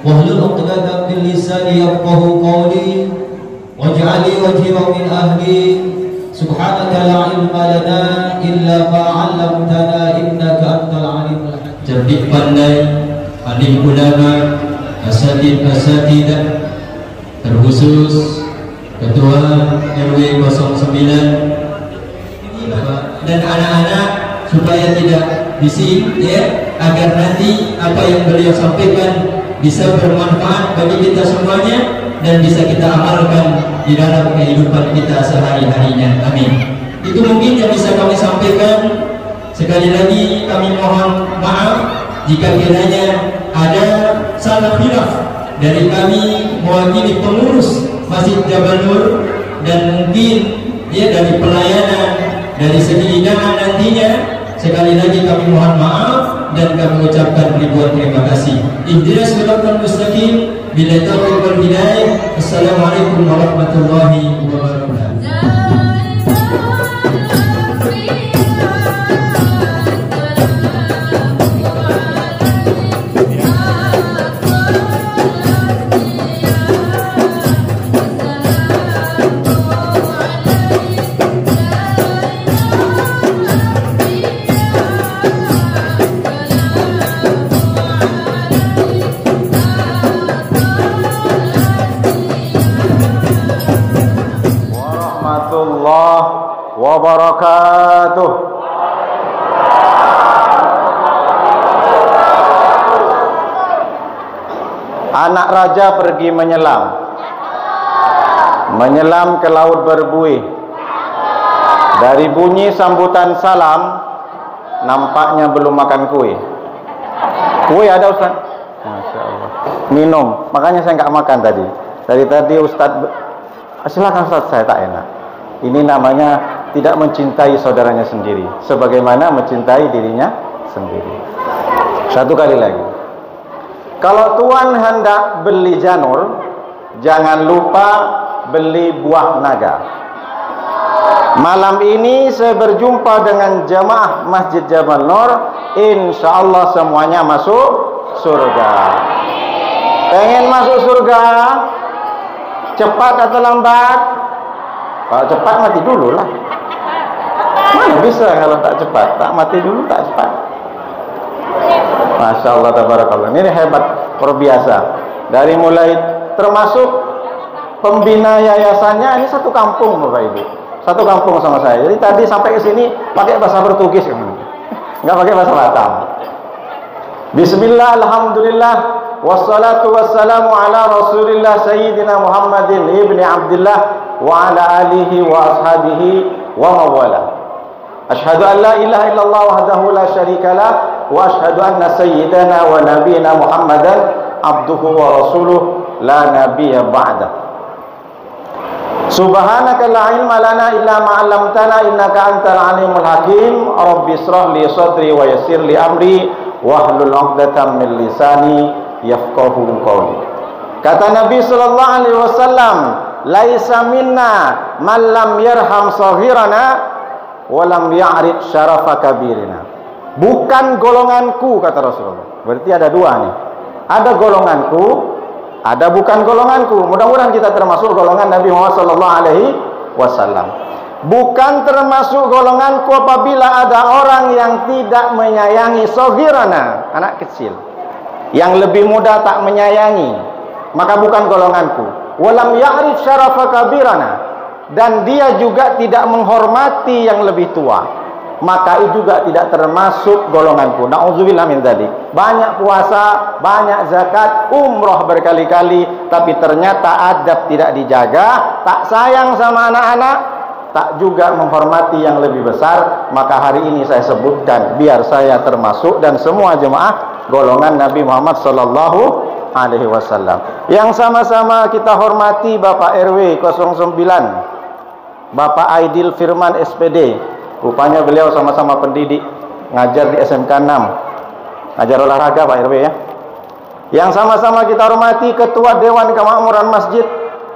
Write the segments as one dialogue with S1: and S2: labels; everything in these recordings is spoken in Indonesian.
S1: واحلل عقدة من لساني يفقهوا قولي واجعل لي وجيها من أهلي سبحانك لا علم لنا إلا ما علمتنا إنك أنت العليم الحكيم. Cerdik pandai, alim ulama, asatidah, terkhusus Ketua RW 09 dan anak-anak supaya tidak bising ya, agar nanti apa yang beliau sampaikan bisa bermanfaat bagi kita semuanya dan bisa kita amalkan di dalam kehidupan kita sehari-harinya. Amin. Itu mungkin yang bisa kami sampaikan. Sekali lagi kami mohon maaf jika kiranya ada salah khilaf dari kami mewakili pengurus Masjid Jabal Nur dan mungkin ya dari pelayanan dari segi hidangan nantinya. Sekali lagi kami mohon maaf dan kami ucapkan ribuan terima kasih. Ihdinas siratal mustaqim bila taufiq wal hidayah. Assalamualaikum warahmatullahi wabarakatuh.
S2: Wabarakatuh. Anak raja pergi menyelam ke laut berbuih. Dari bunyi sambutan salam nampaknya belum makan kue. Kue ada Ustaz? Masya Allah. Minum, makanya saya nggak makan tadi. Dari tadi Ustaz, silakan Ustaz, saya tak enak. Ini namanya tidak mencintai saudaranya sendiri sebagaimana mencintai dirinya sendiri. Satu kali lagi, kalau Tuan hendak beli janur, jangan lupa beli buah naga. Malam ini saya berjumpa dengan jamaah Masjid Jabal Nur. Insya Allah semuanya masuk surga. Pengen masuk surga? Cepat atau lambat? Kalau cepat mati dulu lah. Mana bisa kalau tak cepat? Tak mati dulu, tak cepat. Masya Allah, tabarakallah. Ini hebat, luar biasa. Dari mulai termasuk pembina yayasannya, ini satu kampung Bapak Ibu. Satu kampung sama saya. Jadi tadi sampai ke sini pakai bahasa Portugis, nggak pakai bahasa Batam. Bismillah, alhamdulillah, wassalatu wassalamu ala rasulillah sayyidina Muhammadin ibni Abdullah wa ala alihi wa ashabihi wa mawala. Ashhadu an la ilaha illallah wahdahu la syarika lah wa ashhadu anna sayyidana wa nabiyana Muhammadan abduhu wa rasuluh la nabiyya ba'da. Subhanaka la ilma lana illa ma 'allamtana innaka antal alimul hakim. Rabbi shrah li sadri wa yassir li amri wahlul 'uqdatam min lisani yafqahu qawli. Kata Nabi sallallahu alaihi wasallam, laisa minna man lam yarham saghirana wa lam ya'rif syarafa kabirina. Bukan golonganku, kata Rasulullah. Berarti ada dua nih. Ada golonganku, ada bukan golonganku. Mudah-mudahan kita termasuk golongan Nabi Muhammad sallallahu alaihi wasallam. Bukan termasuk golonganku apabila ada orang yang tidak menyayangi saghirana, anak kecil. Yang lebih muda tak menyayangi, maka bukan golonganku. Walam ya'rif syarafa kabirana, dan dia juga tidak menghormati yang lebih tua, maka itu juga tidak termasuk golonganku. Nauzubillah min dzalik. Banyak puasa, banyak zakat, umroh berkali-kali, tapi ternyata adab tidak dijaga, tak sayang sama anak-anak, tak juga menghormati yang lebih besar, maka hari ini saya sebutkan biar saya termasuk dan semua jemaah golongan Nabi Muhammad sallallahu alaihi wasallam. Yang sama-sama kita hormati Bapak RW 09, Bapak Aidil Firman SPD. Rupanya beliau sama-sama pendidik, ngajar di SMK 6, ngajar olahraga Pak RW ya. Yang sama-sama kita hormati Ketua Dewan Kemakmuran Masjid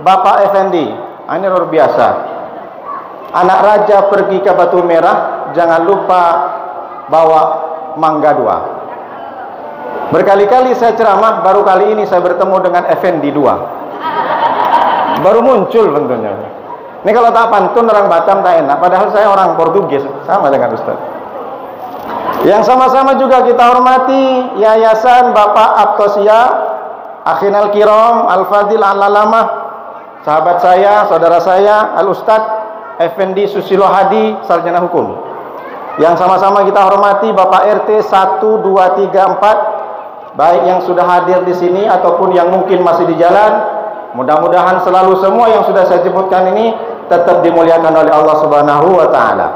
S2: Bapak Effendi. Ini luar biasa. Anak raja pergi ke Batu Merah, jangan lupa bawa mangga 2. Berkali-kali saya ceramah, baru kali ini saya bertemu dengan Effendi 2. Baru muncul tentunya. Ini kalau tak pantun orang Batam tak enak, padahal saya orang Portugis, sama dengan Ustaz. Yang sama-sama juga kita hormati Yayasan Bapak Abtosia Akhinal Kiram Al-Fadil Al-Alamah, sahabat saya, saudara saya Al-Ustaz Effendi Susilo Hadi, sarjana hukum. Yang sama-sama kita hormati Bapak RT 1, 2, 3, 4, baik yang sudah hadir di sini ataupun yang mungkin masih di jalan. Mudah-mudahan selalu semua yang sudah saya sebutkan ini tetap dimuliakan oleh Allah Subhanahu wa taala.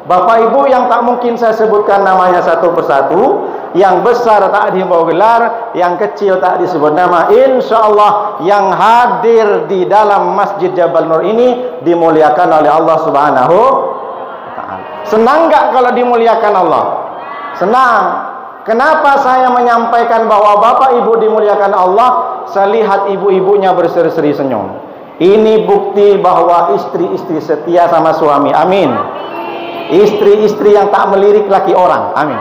S2: Bapak Ibu yang tak mungkin saya sebutkan namanya satu persatu, yang besar tak dibawa gelar, yang kecil tak disebut nama, insya Allah yang hadir di dalam Masjid Jabal Nur ini dimuliakan oleh Allah Subhanahu wa taala. Senang gak kalau dimuliakan Allah? Senang. Kenapa saya menyampaikan bahwa Bapak Ibu dimuliakan Allah? Saya lihat ibu-ibunya berseri-seri senyum. Ini bukti bahwa istri-istri setia sama suami. Amin. Istri-istri yang tak melirik laki orang. Amin.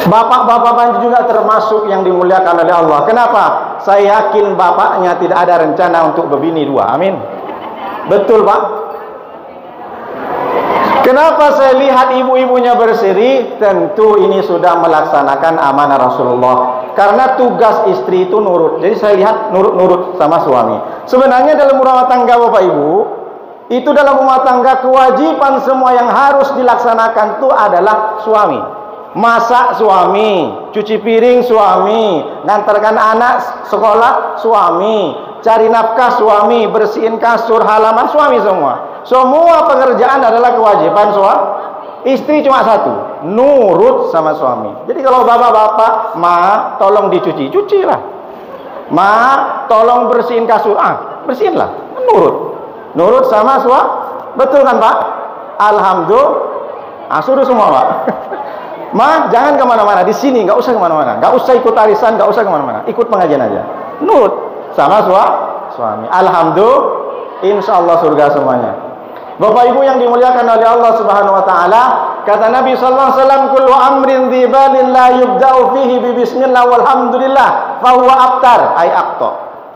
S2: Bapak-bapak juga termasuk yang dimuliakan oleh Allah. Kenapa? Saya yakin bapaknya tidak ada rencana untuk berbini 2. Amin. Betul, Pak? Kenapa saya lihat ibu-ibunya berseri? Tentu ini sudah melaksanakan amanah Rasulullah. Karena tugas istri itu nurut. Jadi saya lihat nurut-nurut sama suami. Sebenarnya dalam rumah tangga Bapak Ibu, itu dalam rumah tangga kewajiban semua yang harus dilaksanakan itu adalah suami. Masak suami, cuci piring suami, ngantarkan anak sekolah suami, cari nafkah suami, bersihin kasur halaman suami semua. Semua pekerjaan adalah kewajiban suami. Istri cuma satu, nurut sama suami. Jadi kalau bapak-bapak, ma tolong dicuci, cucilah. Ma tolong bersihin kasur, bersihinlah. Nurut sama suami. Betul kan Pak? Alhamdulillah. Suruh semua Pak. Ma jangan kemana-mana, di sini nggak usah kemana-mana, nggak usah ikut arisan, nggak usah kemana-mana, ikut pengajian aja. Nurut sama suami. Alhamdulillah, insya Allah surga semuanya. Bapak Ibu yang dimuliakan oleh Allah Subhanahu wa taala, kata Nabi sallallahu alaihi wasallam, kullu amrin dzibalin la yubda'u fihi bi bismillah walhamdulillah fa huwa abtar ay aqta.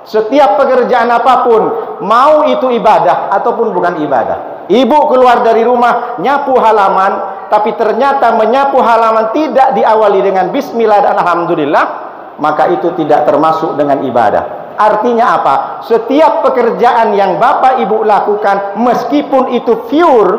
S2: Setiap pekerjaan apapun, mau itu ibadah ataupun bukan ibadah. Ibu keluar dari rumah nyapu halaman, tapi ternyata menyapu halaman tidak diawali dengan bismillah dan alhamdulillah, maka itu tidak termasuk dengan ibadah. Artinya apa? Setiap pekerjaan yang Bapak Ibu lakukan, meskipun itu pure,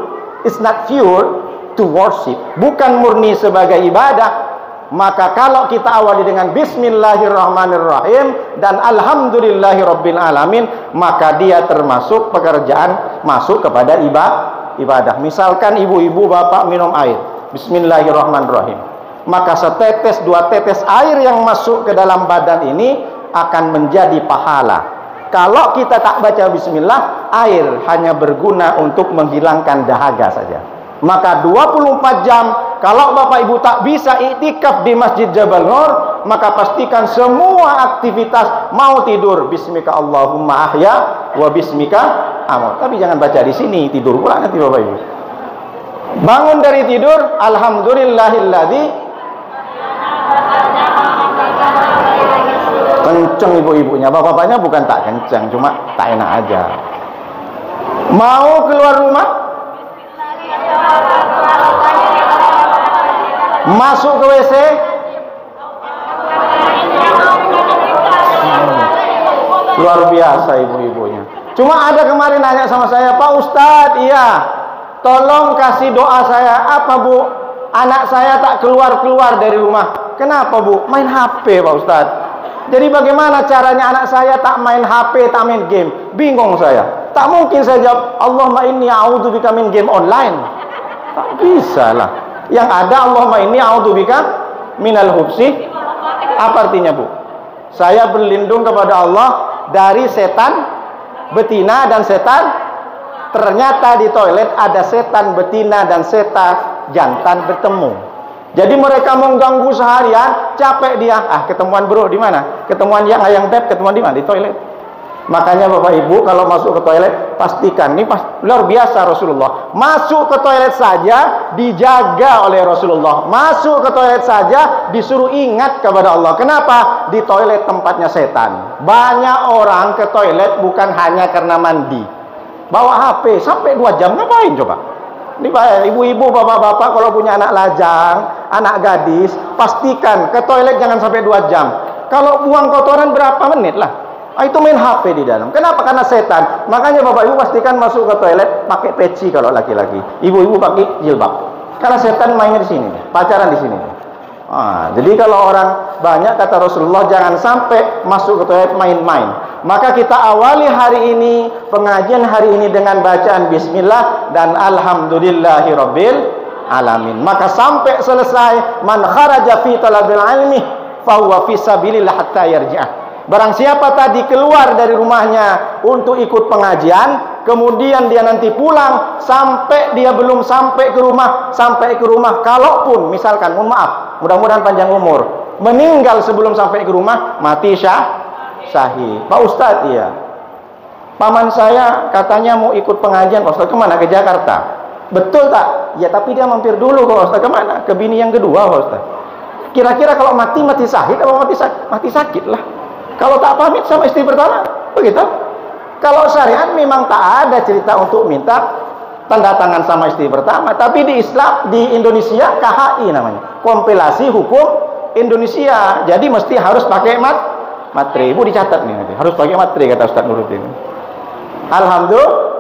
S2: it's not pure to worship, bukan murni sebagai ibadah, maka kalau kita awali dengan bismillahirrahmanirrahim dan alhamdulillahirabbil alamin, maka dia termasuk pekerjaan masuk kepada ibadah. Misalkan ibu-ibu bapak minum air, bismillahirrahmanirrahim, maka setetes dua tetes air yang masuk ke dalam badan ini akan menjadi pahala. Kalau kita tak baca bismillah, air hanya berguna untuk menghilangkan dahaga saja. Maka 24 jam kalau Bapak Ibu tak bisa iktikaf di Masjid Jabal Nur, maka pastikan semua aktivitas, mau tidur bismika Allahumma ahya wa bismika amut. Tapi jangan baca di sini, tidur pula nanti Bapak Ibu. Bangun dari tidur, alhamdulillahilladzi. Kenceng ibu-ibunya, bapak-bapaknya bukan tak kenceng, cuma tak enak aja. Mau keluar rumah, masuk ke WC, luar biasa ibu-ibunya. Cuma ada kemarin nanya sama saya, Pak Ustadz, iya, tolong kasih doa saya. Apa Bu? Anak saya tak keluar-keluar dari rumah. Kenapa Bu? Main HP Pak Ustadz. Jadi bagaimana caranya anak saya tak main HP, tak main game? Bingung saya. Tak mungkin saya jawab, Allahumma inni a'udzubika min game online. Tak bisa lah. Yang ada Allahumma inni a'udzubika minal hubsi. Apa artinya Bu? Saya berlindung kepada Allah dari setan betina dan setan. Ternyata di toilet ada setan betina dan setan jantan bertemu. Jadi mereka mengganggu seharian, capek dia. Ketemuan bro di mana? Ketemuan yang ayang beb, ketemuan di mana? Di toilet. Makanya Bapak Ibu kalau masuk ke toilet pastikan, ini luar biasa Rasulullah. Masuk ke toilet saja dijaga oleh Rasulullah. Masuk ke toilet saja disuruh ingat kepada Allah. Kenapa? Di toilet tempatnya setan. Banyak orang ke toilet bukan hanya karena mandi. Bawa HP sampai 2 jam ngapain coba? Ini Pak, ibu-ibu, bapak-bapak kalau punya anak lajang, anak gadis, pastikan ke toilet jangan sampai 2 jam. Kalau buang kotoran berapa menit lah? Itu main HP di dalam. Kenapa? Karena setan. Makanya Bapak Ibu pastikan masuk ke toilet pakai peci kalau laki-laki. Ibu-ibu pakai jilbab. Karena setan mainnya di sini, pacaran di sini. Jadi kalau orang banyak kata Rasulullah jangan sampai masuk ke toilet main-main. Maka kita awali hari ini, pengajian hari ini dengan bacaan bismillah dan alhamdulillahirabbil alamin. Maka sampai selesai man kharaja fi talabil ilmi fa huwa fi sabilillah hatta yarji'ah. Barang siapa tadi keluar dari rumahnya untuk ikut pengajian, kemudian dia nanti pulang sampai dia belum sampai ke rumah, kalaupun misalkan, mohon maaf, mudah-mudahan panjang umur, meninggal sebelum sampai ke rumah, mati syahid. Pak Ustadz, iya. Paman saya katanya mau ikut pengajian, Pak Ustadz kemana? Ke Jakarta. Betul tak? Ya tapi dia mampir dulu, Pak Ustadz kemana? Ke bini yang kedua, Pak Ustadz. Kira-kira kalau mati syahid atau mati sakit lah. Kalau tak pamit sama istri pertama, begitu. Kalau syariat memang tak ada cerita untuk minta tanda tangan sama istri pertama. Tapi di Islam, di Indonesia, KHI namanya, kompilasi hukum Indonesia. Jadi mesti harus pakai matre. Ibu dicatat nih, harus pakai matre kata Ustaz Nuruddin. Alhamdulillah.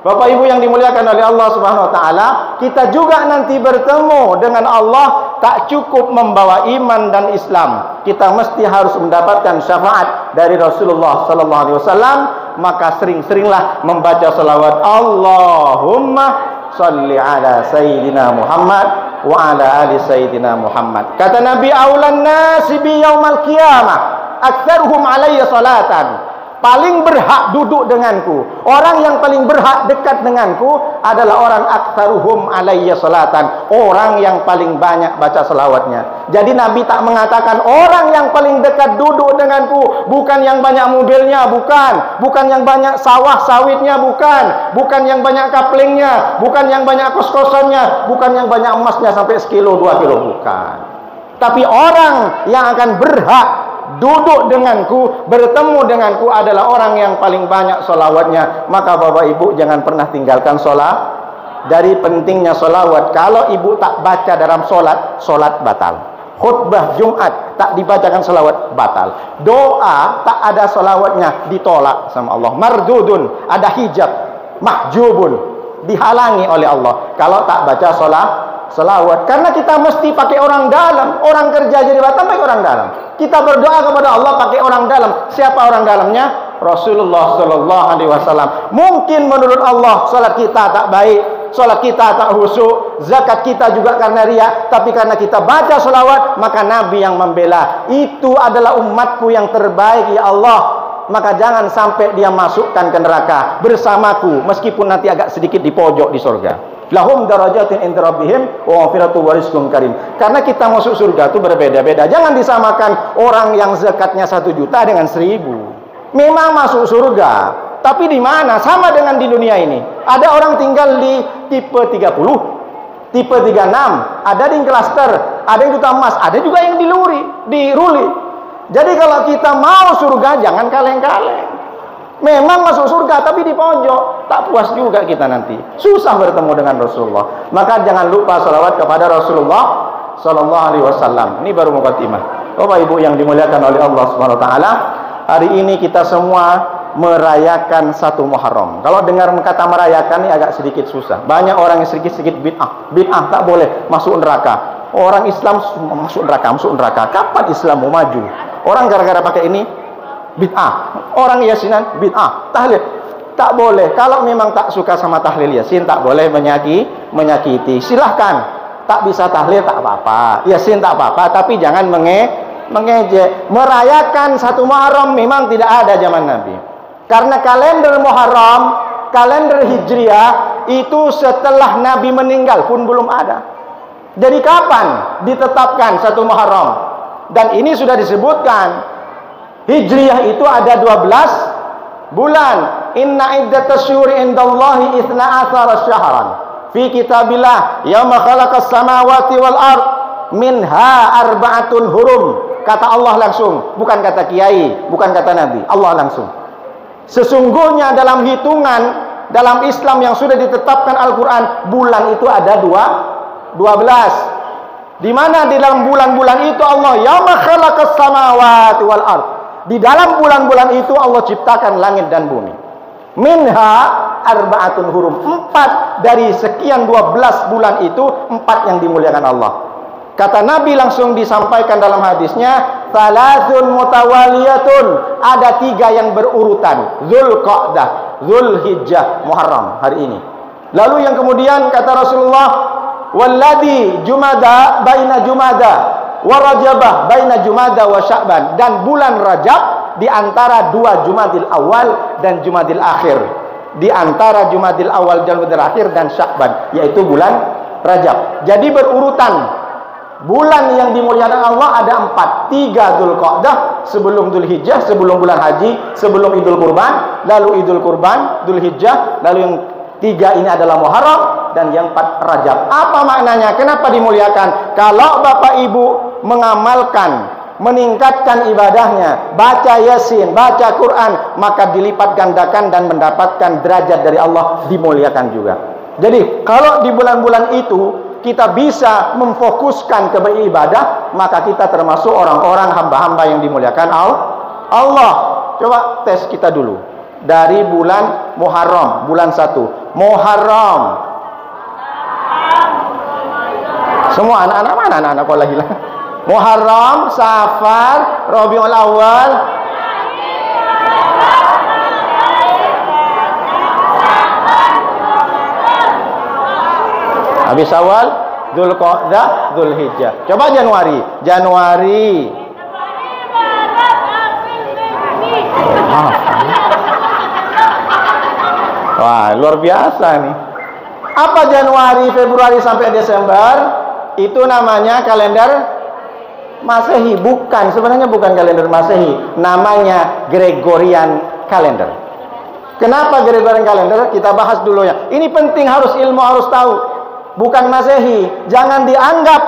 S2: Bapak Ibu yang dimuliakan oleh Allah Subhanahu wa taala, kita juga nanti bertemu dengan Allah tak cukup membawa iman dan Islam. Kita mesti harus mendapatkan syafaat dari Rasulullah sallallahu alaihi wasallam, maka sering-seringlah membaca selawat Allahumma shalli ala sayyidina Muhammad wa ala ali sayyidina Muhammad. Kata Nabi, aulan nasi bi yaumal qiyamah aktsaruhum alayya salatan. Paling berhak duduk denganku, orang yang paling berhak dekat denganku adalah orang aktsaruhum alayya salatan, orang yang paling banyak baca selawatnya. Jadi Nabi tak mengatakan orang yang paling dekat duduk denganku, bukan yang banyak mobilnya, bukan yang banyak sawah sawitnya, bukan yang banyak kaplingnya, bukan yang banyak kos-kosannya, bukan yang banyak emasnya sampai 1 kilo 2 kilo, bukan. Tapi orang yang akan berhak duduk denganku, bertemu denganku adalah orang yang paling banyak solawatnya. Maka Bapak Ibu jangan pernah tinggalkan sholat. Dari pentingnya solawat, kalau ibu tak baca dalam sholat batal. Khutbah Jumat tak dibacakan solawat, batal. Doa tak ada solawatnya, ditolak sama Allah. Mardudun, ada hijab. Mahjubun, dihalangi oleh Allah kalau tak baca selawat. Karena kita mesti pakai orang dalam. Orang kerja jadi Batam pakai orang dalam. Kita berdoa kepada Allah pakai orang dalam. Siapa orang dalamnya? Rasulullah sallallahu alaihi wasallam. Mungkin menurut Allah salat kita tak baik, salat kita tak khusyuk, zakat kita juga karena riya, tapi karena kita baca selawat, maka Nabi yang membela. Itu adalah umatku yang terbaik ya Allah. Maka jangan sampai dia masukkan ke neraka bersamaku, meskipun nanti agak sedikit di pojok di surga. Lahum darajatin inda rabbihim wa maghfiratu wa rizqun karim. Karena kita masuk surga itu berbeda-beda. Jangan disamakan orang yang zakatnya 1 juta dengan 1000. Memang masuk surga, tapi di mana? Sama dengan di dunia ini. Ada orang tinggal di tipe 30, tipe 36, ada di klaster, ada yang duta emas, ada juga yang di ruli. Jadi kalau kita mau surga jangan kaleng-kaleng. Memang masuk surga tapi di pojok, tak puas juga kita nanti. Susah bertemu dengan Rasulullah. Maka jangan lupa salawat kepada Rasulullah sallallahu alaihi wasallam. Ini baru mukadimah. Bapak Ibu yang dimuliakan oleh Allah Subhanahu wa taala, hari ini kita semua merayakan 1 Muharram. Kalau dengar kata merayakan ini agak sedikit susah. Banyak orang yang sedikit-sedikit bid'ah tak boleh masuk neraka. Orang Islam masuk neraka. Kapan Islam mau maju? Orang gara-gara pakai ini bid'ah. Orang yasinan bid'ah. Tahlil tak boleh. Kalau memang tak suka sama tahlil yasin, tak boleh menyakiti. Silahkan. Tak bisa tahlil tak apa-apa, yasin tak apa-apa, tapi jangan mengejek. Merayakan 1 Muharram memang tidak ada zaman Nabi. Karena kalender Muharram, kalender Hijriah itu setelah Nabi meninggal pun belum ada. Jadi kapan ditetapkan 1 Muharram? Dan ini sudah disebutkan. Hijriah itu ada 12 bulan. Inna iddatas syuri indallahi 12 syahran fi kitabillah yauma khalaqas samawati wal ard minha arba'atun hurum. Kata Allah langsung, bukan kata kiai, bukan kata nabi, Allah langsung. Sesungguhnya dalam hitungan dalam Islam yang sudah ditetapkan Al-Quran, bulan itu ada 12. Di mana di dalam bulan-bulan itu Allah yauma khalaqas samawati wal ard. Di dalam bulan-bulan itu Allah ciptakan langit dan bumi. Minha arba'atun hurum. 4 dari sekian 12 bulan itu 4 yang dimuliakan Allah. Kata Nabi langsung disampaikan dalam hadisnya, salasun mutawaliyatun, ada 3 yang berurutan, Zulqa'dah, Zulhijjah, Muharram hari ini. Lalu yang kemudian kata Rasulullah, walladhi jumada baina jumada wa rajabah baina jumada wa sya'ban, dan bulan Rajab di antara 2 Jumadil Awal dan Jumadil Akhir, di antara Jumadil Awal dan Jumadil Akhir dan Sya'ban, yaitu bulan Rajab. Jadi berurutan. Bulan yang dimuliakan Allah ada 4. 3 Dzulqa'dah, sebelum Dzulhijjah, sebelum bulan haji, sebelum Idul Kurban, lalu Idul Kurban, Dzulhijjah, lalu yang 3 ini adalah Muharram, dan yang 4 Rajab. Apa maknanya? Kenapa dimuliakan? Kalau Bapak Ibu mengamalkan, meningkatkan ibadahnya, baca Yasin, baca Quran, maka dilipat gandakan dan mendapatkan derajat dari Allah, dimuliakan juga. Jadi kalau di bulan-bulan itu kita bisa memfokuskan ke beribadah, maka kita termasuk orang-orang hamba-hamba yang dimuliakan Allah. Coba tes kita dulu. Dari bulan Muharram, bulan 1. Muharram. Semua anak-anak mana anak-anak sekolah hilang? Muharram, Safar, Rabiul Awal, habis Awal, Dzulqa'dah, Dzulhijjah. Coba Januari. Wah, luar biasa nih. Apa Januari, Februari sampai Desember? Itu namanya kalender Masehi. Bukan, sebenarnya bukan kalender Masehi. Namanya Gregorian Calendar. Kenapa Gregorian Calendar? Kita bahas dulu ya. Ini penting, harus ilmu, harus tahu. Bukan Masehi. Jangan dianggap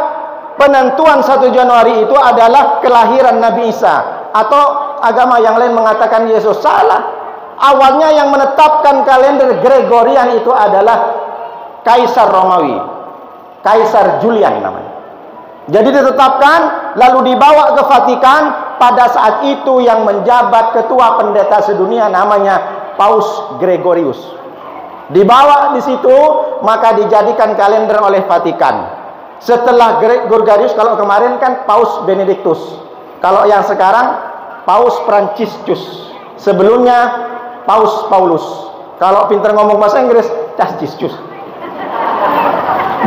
S2: penentuan 1 Januari itu adalah kelahiran Nabi Isa atau agama yang lain mengatakan Yesus. Salah. Awalnya yang menetapkan kalender Gregorian itu adalah Kaisar Romawi, Kaisar Julian namanya. Jadi ditetapkan lalu dibawa ke Vatikan. Pada saat itu yang menjabat ketua pendeta sedunia namanya Paus Gregorius. Dibawa di situ, maka dijadikan kalender oleh Vatikan. Setelah Gregorius, kalau kemarin kan Paus Benedictus, kalau yang sekarang Paus Franciscus, sebelumnya Paus Paulus. Kalau pintar ngomong bahasa Inggris, Franciscus.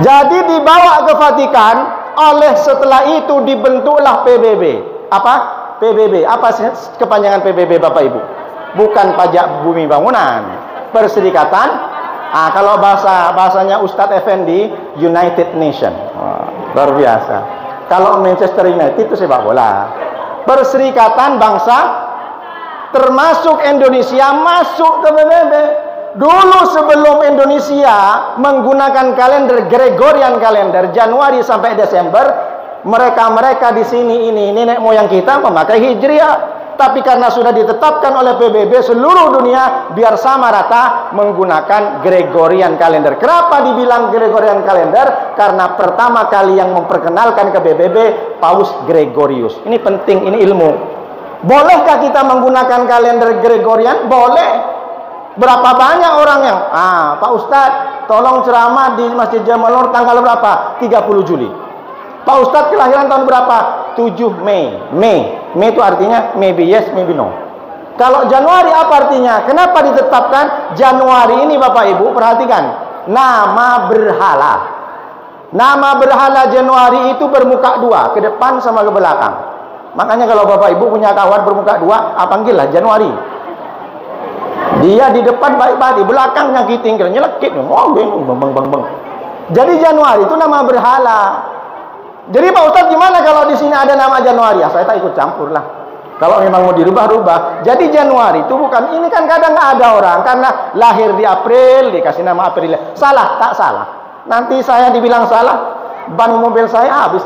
S2: Jadi dibawa ke Vatikan, oleh setelah itu dibentuklah PBB. Apa? PBB. Apa sih kepanjangan PBB Bapak Ibu? Bukan pajak bumi bangunan, Perserikatan. Kalau bahasanya Ustadz Effendi, United Nation. Luar biasa. Kalau Manchester United itu sepak bola. Perserikatan Bangsa, termasuk Indonesia masuk ke PBB. Dulu sebelum Indonesia menggunakan kalender Gregorian Calendar Januari sampai Desember, mereka di sini ini nenek moyang kita memakai Hijriah. Tapi karena sudah ditetapkan oleh PBB seluruh dunia biar sama rata menggunakan Gregorian Calendar. Kenapa dibilang Gregorian Calendar? Karena pertama kali yang memperkenalkan ke PBB Paus Gregorius. Ini penting, ini ilmu. Bolehkah kita menggunakan kalender Gregorian? Boleh. Berapa banyak orang yang Pak Ustadz tolong ceramah di Masjid Jamal Nur tanggal berapa? 30 Juli. Pak Ustadz kelahiran tahun berapa? 7 Mei. Mei itu artinya maybe yes, maybe no. Kalau Januari apa artinya? Kenapa ditetapkan Januari ini Bapak Ibu? Perhatikan. Nama berhala. Nama berhala Januari itu bermuka 2, ke depan sama ke belakang. Makanya kalau Bapak Ibu punya kawan bermuka 2, panggillah Januari. Dia di depan baik-baik, di belakang nyakitin, nyelekit, bang. Jadi Januari itu nama berhala. Jadi Pak Ustadz gimana kalau di sini ada nama Januari? Saya tak ikut campur lah. Kalau memang mau dirubah-rubah. Jadi Januari itu bukan, ini kan kadang nggak ada orang karena lahir di April dikasih nama April. Salah, tak salah. Nanti saya dibilang salah, ban mobil saya habis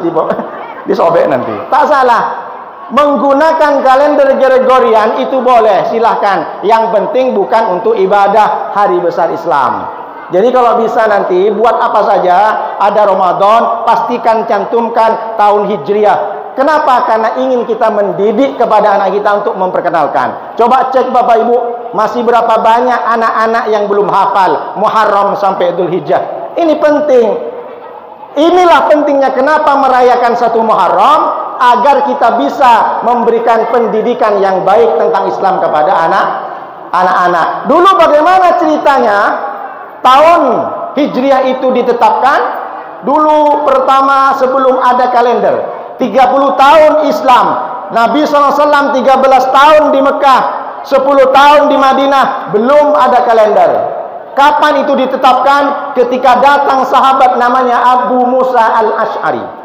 S2: disobek nanti. Tak salah. Menggunakan kalender Gregorian itu boleh, silahkan. Yang penting bukan untuk ibadah hari besar Islam. Jadi kalau bisa nanti buat apa saja, ada Ramadan, pastikan cantumkan tahun Hijriah. Kenapa? Karena ingin kita mendidik kepada anak kita untuk memperkenalkan. Coba cek Bapak Ibu, masih berapa banyak anak-anak yang belum hafal Muharram sampai Dzul Hijjah. Ini penting. Inilah pentingnya kenapa merayakan satu Muharram, agar kita bisa memberikan pendidikan yang baik tentang Islam kepada anak-anak. Dulu bagaimana ceritanya tahun Hijriah itu ditetapkan? Dulu pertama sebelum ada kalender, 30 tahun Islam. Nabi SAW 13 tahun di Mekah, 10 tahun di Madinah, belum ada kalender. Kapan itu ditetapkan? Ketika datang sahabat namanya Abu Musa al-Ash'ari.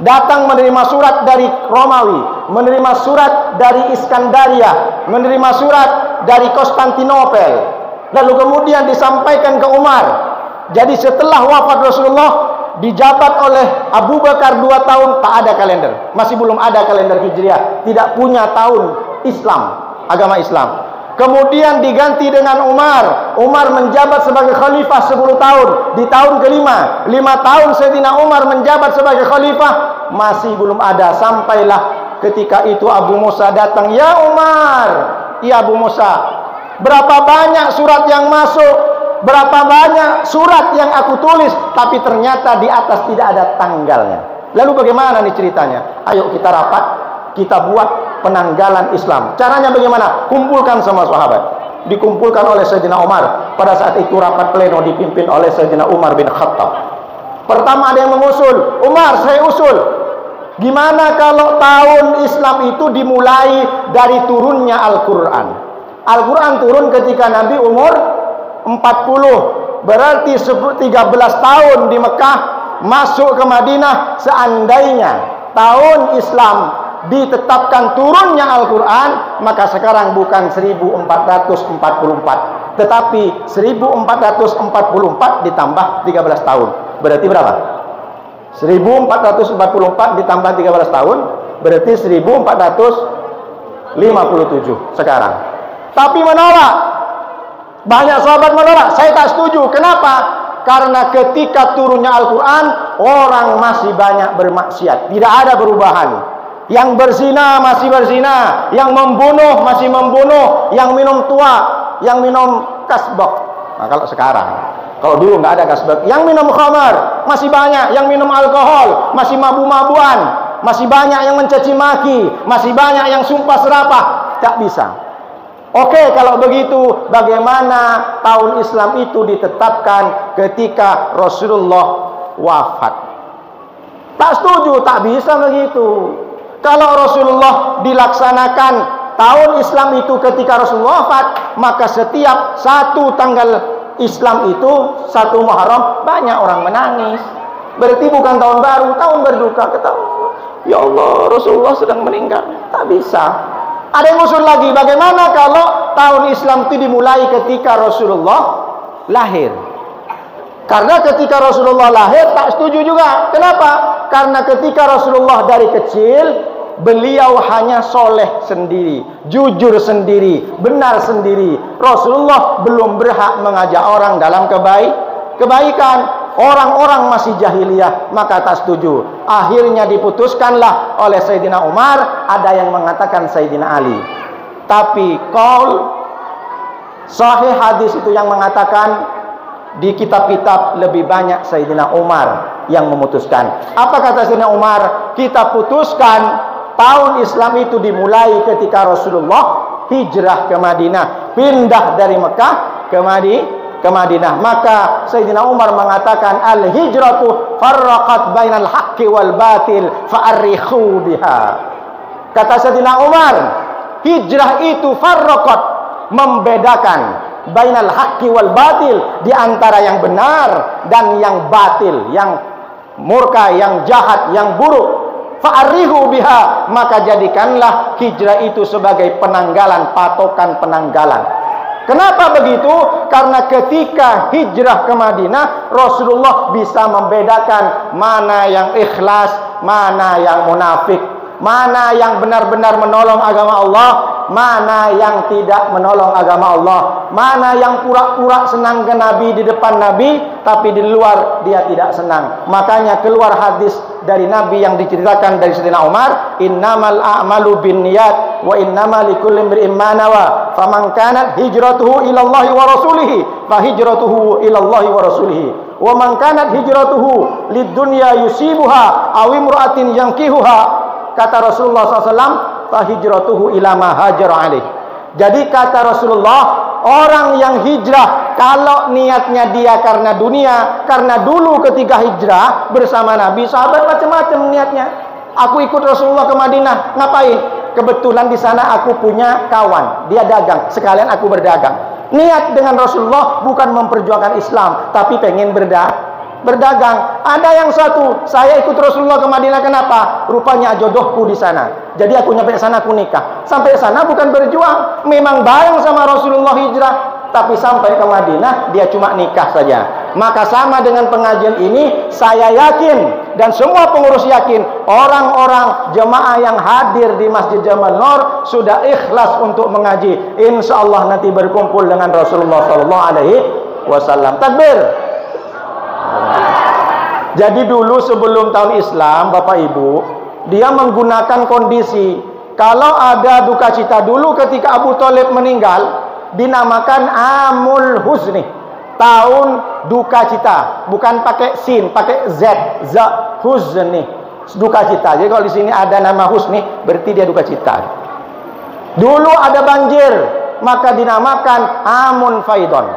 S2: Datang menerima surat dari Romawi, menerima surat dari Iskandaria, menerima surat dari Konstantinopel. Lalu kemudian disampaikan ke Umar. Jadi setelah wafat Rasulullah, dijabat oleh Abu Bakar 2 tahun, tak ada kalender. Masih belum ada kalender Hijriah, tidak punya tahun Islam, agama Islam. Kemudian diganti dengan Umar. Umar menjabat sebagai khalifah 10 tahun. Di tahun kelima, 5 tahun Sayyidina Umar menjabat sebagai khalifah, masih belum ada. Sampailah ketika itu Abu Musa datang. Ya Umar, ya Abu Musa, berapa banyak surat yang masuk, berapa banyak surat yang aku tulis, tapi ternyata di atas tidak ada tanggalnya. Lalu bagaimana nih ceritanya? Ayo kita rapat, kita buat penanggalan Islam. Caranya bagaimana? Kumpulkan sama sahabat. Dikumpulkan oleh Sayyidina Umar. Pada saat itu rapat pleno dipimpin oleh Sayyidina Umar bin Khattab. Pertama ada yang mengusul, Umar, saya usul, gimana kalau tahun Islam itu dimulai dari turunnya Al-Quran? Al-Quran turun ketika Nabi umur 40, berarti 13 tahun di Mekah, masuk ke Madinah. Seandainya tahun Islam ditetapkan turunnya Al-Quran, maka sekarang bukan 1444, tetapi 1444 ditambah 13 tahun. Berarti berapa? 1444 ditambah 13 tahun, berarti 1457 sekarang. Tapi menolak. Banyak sahabat menolak. Saya tak setuju. Kenapa? Karena ketika turunnya Al-Quran, orang masih banyak bermaksiat. Tidak ada perubahan. Yang berzina masih berzina, yang membunuh masih membunuh, yang minum tua, yang minum kasbok. Nah, kalau sekarang, kalau dulu nggak ada kasbok, yang minum khamar masih banyak, yang minum alkohol masih mabu-mabuan, masih banyak yang mencaci maki, masih banyak yang sumpah serapah. Tak bisa. Oke, kalau begitu bagaimana tahun Islam itu ditetapkan ketika Rasulullah wafat? Tak setuju, tak bisa begitu. Kalau Rasulullah dilaksanakan tahun Islam itu ketika Rasulullah wafat, maka setiap satu tanggal Islam itu, satu Muharram, banyak orang menangis. Berarti bukan tahun baru, tahun berduka. Ketahui, ya Allah, Rasulullah sedang meninggal. Tak bisa. Ada yang usul lagi, bagaimana kalau tahun Islam itu dimulai ketika Rasulullah lahir? Karena ketika Rasulullah lahir tak setuju juga. Kenapa? Karena ketika Rasulullah dari kecil, beliau hanya soleh sendiri, jujur sendiri, benar sendiri. Rasulullah belum berhak mengajak orang dalam kebaikan. Orang-orang masih jahiliyah, maka tak setuju. Akhirnya diputuskanlah oleh Sayyidina Umar. Ada yang mengatakan Sayyidina Ali. Tapi qaul sahih hadis itu yang mengatakan di kitab-kitab lebih banyak Sayyidina Umar yang memutuskan. Apa kata Sayyidina Umar? Kita putuskan tahun Islam itu dimulai ketika Rasulullah hijrah ke Madinah, pindah dari Mekah ke Madinah. Maka Sayyidina Umar mengatakan, al-hijratu farraqat bainal haqqi wal batil fa'arikhu biha. Kata Sayyidina Umar, hijrah itu farraqat, membedakan bainal haqqi wal batil, di antara yang benar dan yang batil, yang murka, yang jahat, yang buruk. fa'arrihu biha, maka jadikanlah hijrah itu sebagai penanggalan, patokan penanggalan. Kenapa begitu? Karena ketika hijrah ke Madinah, Rasulullah bisa membedakan mana yang ikhlas, mana yang munafik, mana yang benar-benar menolong agama Allah, mana yang tidak menolong agama Allah, mana yang pura-pura senang ke Nabi di depan Nabi, tapi di luar dia tidak senang. Makanya keluar hadis dari Nabi yang diceritakan dari Sayyidina Umar, innamal a'malu binniyat wa innamal likulli imri'in ma nawa, faman kanat hijratuhu ila Allah wa rasulih fa hijratuhu ila Allah wa rasulih, wa man kanat hijratuhu lidunya yusibuha aw imra'atin yankihuha, kata Rasulullah SAW, fahijratuhu ila ma hajara alaih. Jadi kata Rasulullah, orang yang hijrah kalau niatnya dia karena dunia, karena dulu ketika hijrah bersama Nabi, sahabat macam-macam niatnya. Aku ikut Rasulullah ke Madinah, ngapain? Kebetulan di sana aku punya kawan, dia dagang, sekalian aku berdagang. Niat dengan Rasulullah bukan memperjuangkan Islam, tapi pengen berdagang. Ada yang satu, saya ikut Rasulullah ke Madinah, kenapa? Rupanya jodohku di sana. Jadi aku nyampe sana aku nikah. Sampai sana bukan berjuang, memang bareng sama Rasulullah hijrah, tapi sampai ke Madinah dia cuma nikah saja. Maka sama dengan pengajian ini, saya yakin dan semua pengurus yakin, orang-orang jemaah yang hadir di Masjid Jamal Nur sudah ikhlas untuk mengaji. Insya Allah nanti berkumpul dengan Rasulullah SAW. Takbir. Jadi dulu sebelum tahun Islam, Bapak Ibu, dia menggunakan kondisi, kalau ada duka cita dulu ketika Abu Thalib meninggal, dinamakan Amul Huzni, tahun duka cita, bukan pakai sin, pakai z, huzni, duka cita. Jadi kalau di sini ada nama Husni, berarti dia duka cita. Dulu ada banjir, maka dinamakan Amun Faidon,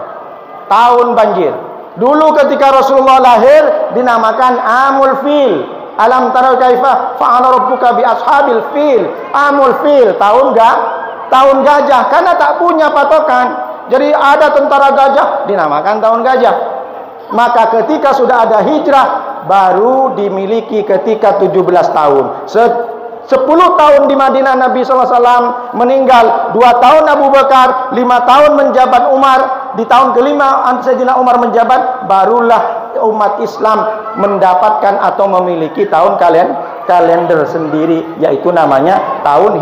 S2: tahun banjir. Dulu ketika Rasulullah lahir dinamakan Amul Fil. Alam tara kaifa fa'ala rabbuka bi ashabil fil. Amul Fil, tahun gajah, karena tak punya patokan. Jadi ada tentara gajah dinamakan tahun gajah. Maka ketika sudah ada hijrah baru dimiliki ketika 17 tahun. 10 tahun di Madinah Nabi SAW meninggal, 2 tahun Abu Bakar, 5 tahun menjabat Umar, di tahun kelima Sayyidina Umar menjabat, barulah umat Islam mendapatkan atau memiliki tahun kalender sendiri, yaitu namanya tahun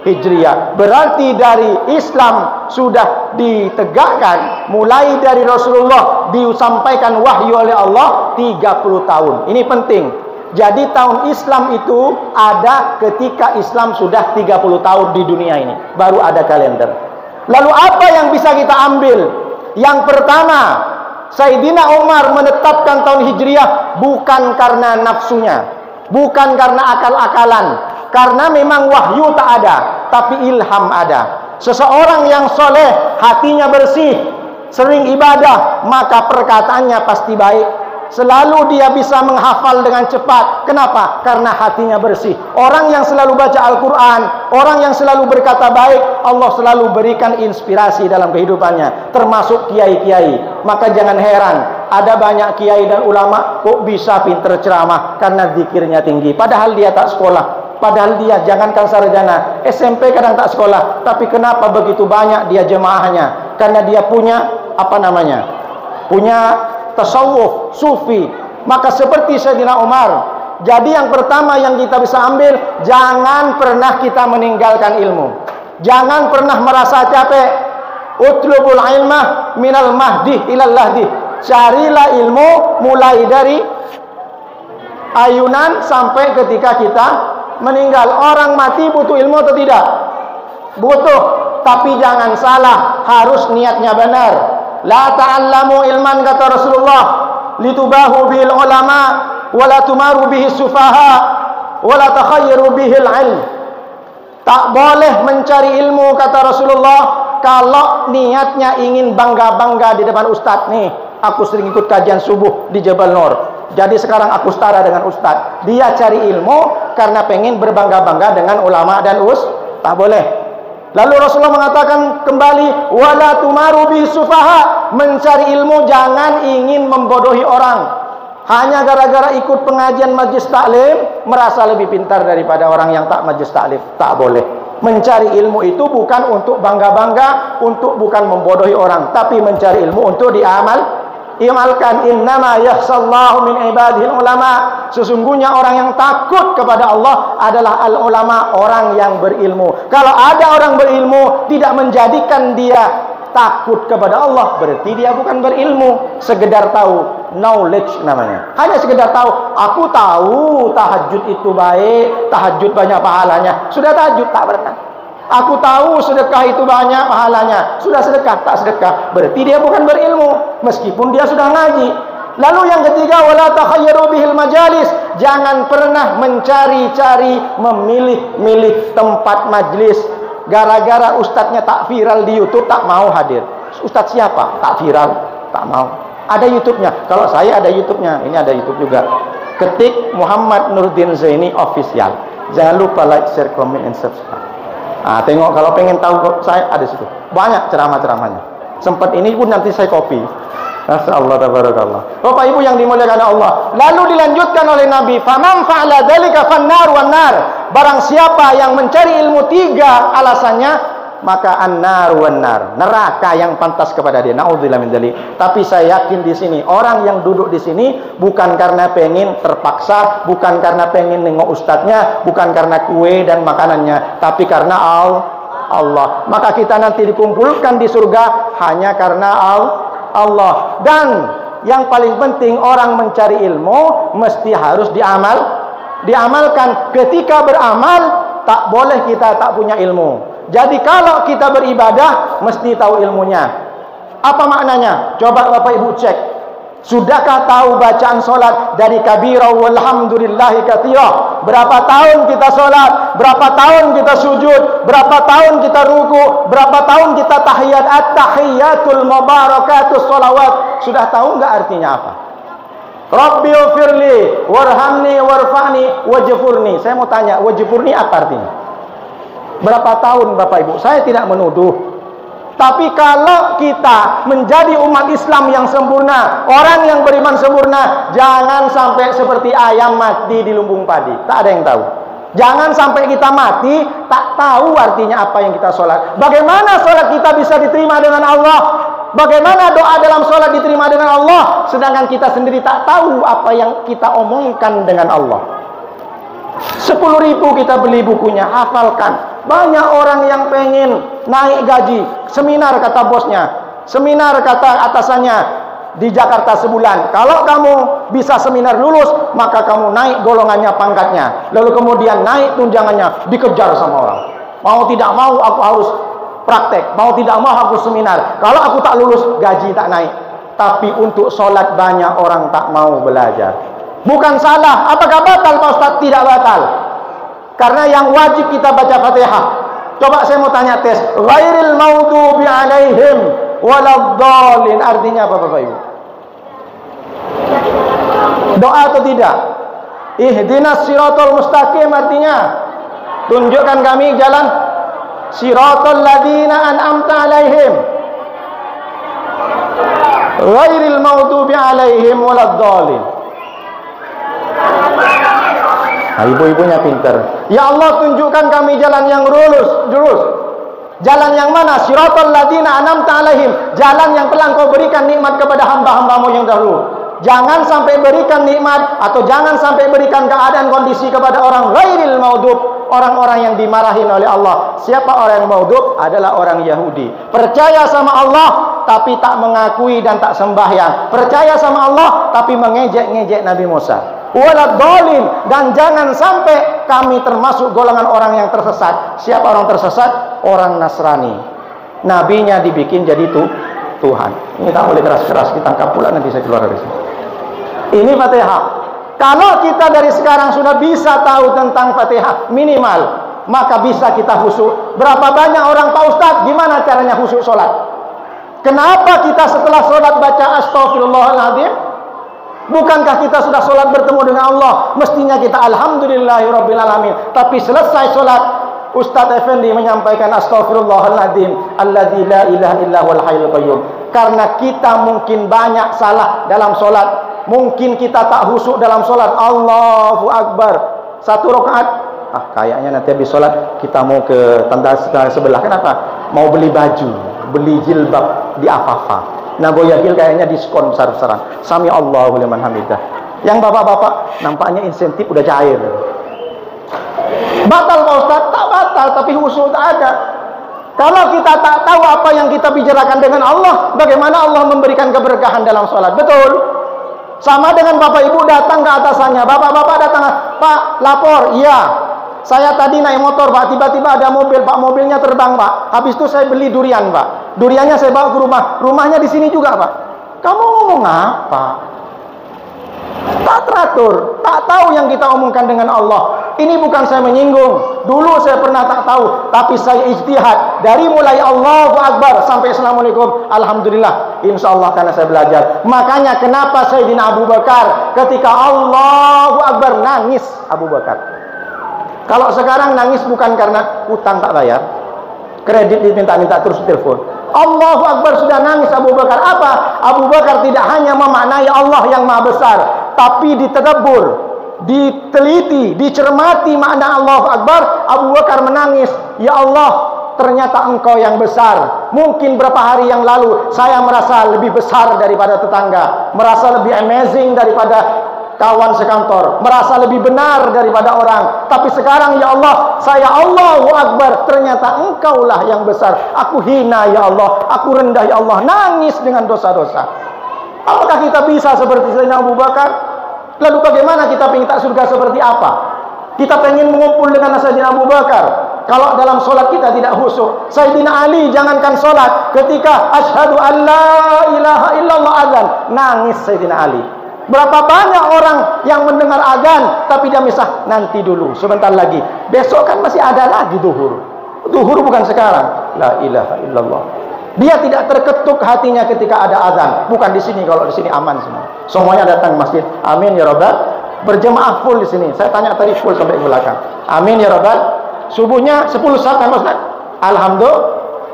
S2: Hijriyah. Berarti dari Islam sudah ditegakkan, mulai dari Rasulullah disampaikan wahyu oleh Allah 30 tahun. Ini penting. Jadi tahun Islam itu ada ketika Islam sudah 30 tahun di dunia ini, baru ada kalender. Lalu apa yang bisa kita ambil? Yang pertama, Sayyidina Umar menetapkan tahun Hijriyah bukan karena nafsunya, bukan karena akal-akalan, karena memang wahyu tak ada, tapi ilham ada. Seseorang yang soleh, hatinya bersih, sering ibadah, maka perkataannya pasti baik. Selalu dia bisa menghafal dengan cepat. Kenapa? Karena hatinya bersih. Orang yang selalu baca Al-Quran, orang yang selalu berkata baik, Allah selalu berikan inspirasi dalam kehidupannya, termasuk kiai-kiai. Maka jangan heran, ada banyak kiai dan ulama kok bisa pinter ceramah karena zikirnya tinggi, padahal dia tak sekolah. Padahal dia jangankan sarjana, SMP kadang tak sekolah, tapi kenapa begitu banyak dia jemaahnya? Karena dia punya punya tasawuf, sufi. Maka seperti Sayyidina Umar. Jadi yang pertama yang kita bisa ambil, jangan pernah kita meninggalkan ilmu. Jangan pernah merasa capek. Utlubul ilmah minal mahdi ilal lahdi. Carilah ilmu mulai dari ayunan sampai ketika kita meninggal. Orang mati butuh ilmu atau tidak? Butuh. Tapi jangan salah, harus niatnya benar. La ta'allamu ilman, kata Rasulullah, litubahu bihil ulama wala tumaru bihi sufaha wala takhayyaru bihil ilm. Tak boleh mencari ilmu, kata Rasulullah, kalau niatnya ingin bangga-bangga di depan ustadz. Nih, aku sering ikut kajian subuh di Jabal Nur, jadi sekarang aku setara dengan ustadz. Dia cari ilmu karena pengen berbangga-bangga dengan ulama dan tak boleh. Lalu Rasulullah mengatakan kembali, wala tumaru bi sufaha, mencari ilmu jangan ingin membodohi orang. Hanya gara-gara ikut pengajian majlis taklim merasa lebih pintar daripada orang yang tak majlis taklim. Tak boleh. Mencari ilmu itu bukan untuk bangga-bangga, untuk bukan membodohi orang, tapi mencari ilmu untuk diamalkan. Innama yakhshallahu min ibadihil ulama. Sesungguhnya orang yang takut kepada Allah adalah al ulama, orang yang berilmu. Kalau ada orang berilmu tidak menjadikan dia takut kepada Allah, berarti dia bukan berilmu. Sekedar tahu, knowledge namanya. Hanya sekedar tahu, aku tahu tahajud itu baik, tahajud banyak pahalanya. Sudah tahajud tak pernah. Aku tahu sedekah itu banyak pahalanya. Sudah sedekah tak sedekah, berarti dia bukan berilmu meskipun dia sudah ngaji. Lalu yang ketiga, wala takhayyaru bihil majalis. Jangan pernah mencari-cari, memilih-milih tempat majlis. Gara-gara ustadznya tak viral di YouTube, tak mau hadir. Ustadz siapa? Tak viral, tak mau. Ada YouTube-nya. Kalau saya ada YouTube-nya, ini ada YouTube juga. Ketik Muhammad Nurdin Zaini Official. Jangan lupa like, share, comment, and subscribe. Nah, tengok kalau pengen tahu saya ada situ. Banyak ceramah-ceramahnya. Sempat ini pun nanti saya copy. Masyaallah, tabarakallah. Bapak Ibu yang dimuliakan Allah. Lalu dilanjutkan oleh Nabi, "Faman fa'ala dzalika fannar wan nar." Barang siapa yang mencari ilmu, tiga alasannya, maka annar wan nar. Neraka yang pantas kepada dia. Nauzubillah min dzalik. Tapi saya yakin di sini orang yang duduk di sini bukan karena pengen terpaksa, bukan karena pengen nengok ustadznya, bukan karena kue dan makanannya, tapi karena Allah. Maka kita nanti dikumpulkan di surga hanya karena Allah. Dan yang paling penting, orang mencari ilmu mesti harus diamalkan. Ketika beramal, tak boleh kita tak punya ilmu. Jadi kalau kita beribadah mesti tahu ilmunya. Apa maknanya? Coba Bapak Ibu cek. Sudahkah tahu bacaan solat dari kabira walhamdulillahi katsira? Berapa tahun kita solat? Berapa tahun kita sujud? Berapa tahun kita ruku? Berapa tahun kita tahiyat? At-tahiyatul mubarakatus sholawat. Sudah tahu enggak artinya apa? Rabbi ufirli warhamni warfa'ni wajfurni. Saya mau tanya, wajfurni apa artinya? Berapa tahun Bapak Ibu? Saya tidak menuduh. Tapi kalau kita menjadi umat Islam yang sempurna, orang yang beriman sempurna, jangan sampai seperti ayam mati di lumbung padi. Tak ada yang tahu. Jangan sampai kita mati, tak tahu artinya apa yang kita sholat. Bagaimana sholat kita bisa diterima dengan Allah? Bagaimana doa dalam sholat diterima dengan Allah? Sedangkan kita sendiri tak tahu apa yang kita omongkan dengan Allah. 10.000 kita beli bukunya, hafalkan. Banyak orang yang pengen naik gaji. Seminar kata bosnya, seminar kata atasannya di Jakarta sebulan. Kalau kamu bisa seminar lulus, maka kamu naik golongannya, pangkatnya. Lalu kemudian naik tunjangannya, dikejar sama orang. Mau tidak mau aku harus praktek, mau tidak mau aku seminar. Kalau aku tak lulus, gaji tak naik. Tapi untuk sholat banyak orang tak mau belajar. Bukan salah. Apakah batal Pak Ustaz? Tidak batal. Karena yang wajib kita baca Fatihah. Coba saya mau tanya tes. Ghairil maghdubi alaihim waladdallin. Artinya apa Bapak Ibu? Doa atau tidak? Ihdinas siratal mustaqim artinya tunjukkan kami jalan siratal ladzina an'amta alaihim ghairil maghdubi alaihim waladdallin. Nah, ibu-ibunya pintar. Ya Allah, tunjukkan kami jalan yang lurus. Jalan yang mana? Siratal ladzina an'amta alaihim. Jalan yang telah Engkau berikan nikmat kepada hamba-hambamu yang dahulu. Jangan sampai berikan nikmat atau jangan sampai berikan keadaan kondisi kepada orang ghairil maudub, orang-orang yang dimarahin oleh Allah. Siapa orang yang maudub? Adalah orang Yahudi. Percaya sama Allah tapi tak mengakui dan tak sembahyang. Percaya sama Allah tapi mengejek-ngejek Nabi Musa. Waladdallin. Dan jangan sampai kami termasuk golongan orang yang tersesat. Siapa orang tersesat? Orang Nasrani. Nabinya dibikin jadi Tuhan. Ini tak boleh keras-keras, ditangkap pula nanti saya keluar dari sini. Ini Fatihah. Kalau kita dari sekarang sudah bisa tahu tentang Fatihah minimal, maka bisa kita khusyuk. Berapa banyak orang Pak Ustadz, gimana caranya khusyuk sholat? Kenapa kita setelah sholat baca Astaghfirullahaladzim? Bukankah kita sudah sholat bertemu dengan Allah? Mestinya kita Alhamdulillahirrabbilalamin. Tapi selesai sholat, Ustadz Effendi menyampaikan Astaghfirullahaladzim alladzi la ilaha illa huwal hayyul qayyum. Karena kita mungkin banyak salah dalam sholat. Mungkin kita tak khusyuk dalam sholat. Allahu Akbar. 1 rakaat. Kayaknya nanti habis sholat kita mau ke tanda sebelah. Kenapa? Mau beli baju, beli jilbab di Afafa. Nagoya Hill kayaknya diskon besar-besaran. Sami Allahu liman hamidah. Yang bapak-bapak nampaknya insentif udah cair. Batal Pak Ustaz? Tak batal, tapi khusyuk tak ada. Kalau kita tak tahu apa yang kita bicarakan dengan Allah, bagaimana Allah memberikan keberkahan dalam sholat? Betul. Sama dengan bapak ibu datang ke atasannya. Bapak-bapak datang, Pak lapor, iya. Saya tadi naik motor Pak, tiba-tiba ada mobil Pak, mobilnya terbang Pak. Habis itu saya beli durian Pak. Duriannya saya bawa ke rumah. Rumahnya di sini juga Pak. Kamu ngomong apa? Tak teratur, tak tahu yang kita omongkan dengan Allah. Ini bukan saya menyinggung. Dulu saya pernah tak tahu, tapi saya ijtihad. Dari mulai Allahu Akbar sampai Assalamualaikum, alhamdulillah, insyaallah karena saya belajar. Makanya kenapa Sayyidina Abu Bakar ketika Allahu Akbar nangis Abu Bakar. Kalau sekarang nangis bukan karena utang tak bayar, kredit diminta-minta terus telepon. Allahu Akbar sudah nangis Abu Bakar. Apa? Abu Bakar tidak hanya memaknai Allah yang maha besar, tapi ditadabbur, diteliti, dicermati makna Allahu Akbar. Abu Bakar menangis, ya Allah, ternyata engkau yang besar. Mungkin berapa hari yang lalu saya merasa lebih besar daripada tetangga, merasa lebih amazing daripada kawan sekantor, merasa lebih benar daripada orang. Tapi sekarang ya Allah, saya Allahu Akbar, ternyata engkaulah yang besar. Aku hina ya Allah, aku rendah ya Allah, nangis dengan dosa-dosa. Apakah kita bisa seperti Sayyidina Abu Bakar? Lalu bagaimana kita pengen tak surga seperti apa? Kita pengen mengumpul dengan Sayyidina Abu Bakar. Kalau dalam solat kita tidak khusyuk. Sayyidina Ali jangankan solat, ketika asyhadu an la ilaha illallah azan, nangis Sayyidina Ali. Berapa banyak orang yang mendengar azan tapi dia misah, nanti dulu, sebentar lagi. Besok kan masih ada lagi duhur. Duhur bukan sekarang. La ilaha illallah. Dia tidak terketuk hatinya ketika ada azan. Bukan di sini, kalau di sini aman semua. Semuanya datang masjid. Amin ya Rabbal. Berjemaah full di sini. Saya tanya tadi full sampai ke belakang. Amin ya Rabbal. Subuhnya 10 saat kan Ustaz?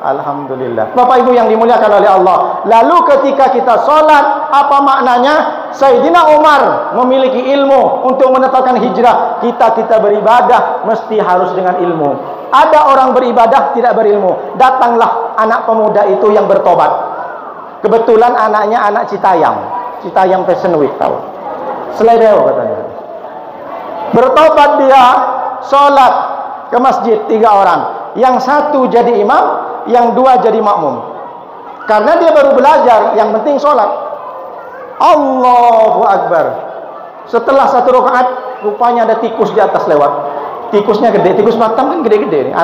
S2: Alhamdulillah. Bapak Ibu yang dimuliakan oleh Allah. Lalu ketika kita sholat, apa maknanya? Sayyidina Umar memiliki ilmu untuk menetapkan hijrah. Kita beribadah mesti harus dengan ilmu. Ada orang beribadah tidak berilmu. Datanglah anak pemuda itu yang bertobat. Kebetulan anaknya anak Citayam. Citayam Fashion Week, tahu? Seledeo katanya. Bertobat dia, sholat ke masjid 3 orang. Yang 1 jadi imam, yang 2 jadi makmum. Karena dia baru belajar, yang penting sholat. Allahu Akbar. Setelah 1 rakaat, rupanya ada tikus di atas lewat. Tikusnya gede, tikus Batam kan gede-gede nih.